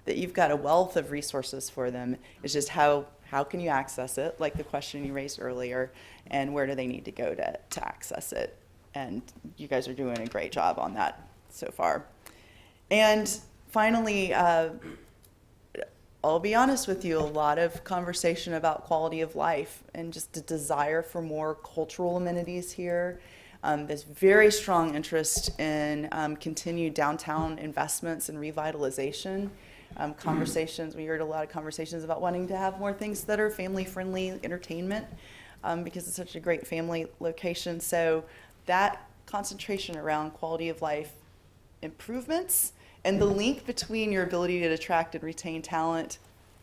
that you've got a wealth of resources for them. It's just how can you access it, like the question you raised earlier, and where do they need to go to access it? And you guys are doing a great job on that so far. And finally, I'll be honest with you, a lot of conversation about quality of life and just a desire for more cultural amenities here. There's very strong interest in continued downtown investments and revitalization. Conversations, we heard a lot of conversations about wanting to have more things that are family-friendly entertainment because it's such a great family location. So that concentration around quality of life improvements and the link between your ability to attract and retain talent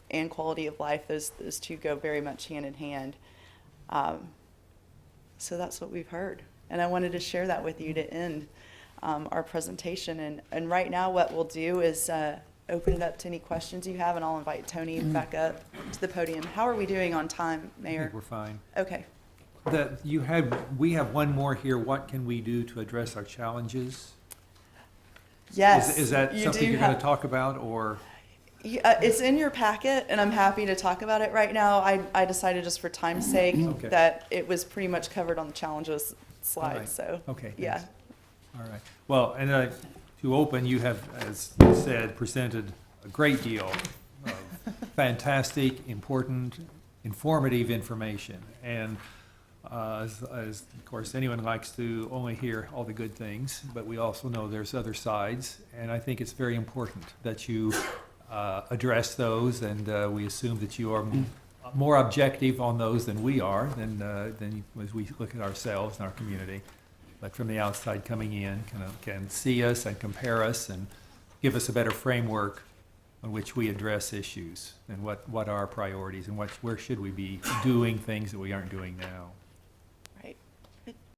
and quality of life, those two go very much hand in hand. So that's what we've heard. And I wanted to share that with you to end our presentation. And right now what we'll do is open it up to any questions you have, and I'll invite Tony back up to the podium. How are we doing on time, Mayor? I think we're fine. Okay. We have one more here. What can we do to address our challenges? Yes. Is that something you're going to talk about, or? It's in your packet, and I'm happy to talk about it right now. I decided just for time's sake that it was pretty much covered on the challenges slide. Right. So okay, yeah. Thanks. All right. Well, and to open, you have, as you said, presented a great deal of fantastic, important, informative information. And as of course, anyone likes to only hear all the good things, but we also know there's other sides. And I think it's very important that you address those, and we assume that you are more objective on those than we are, than as we look at ourselves and our community. But from the outside coming in, can see us and compare us and give us a better framework on which we address issues and what are our priorities and where should we be doing things that we aren't doing now.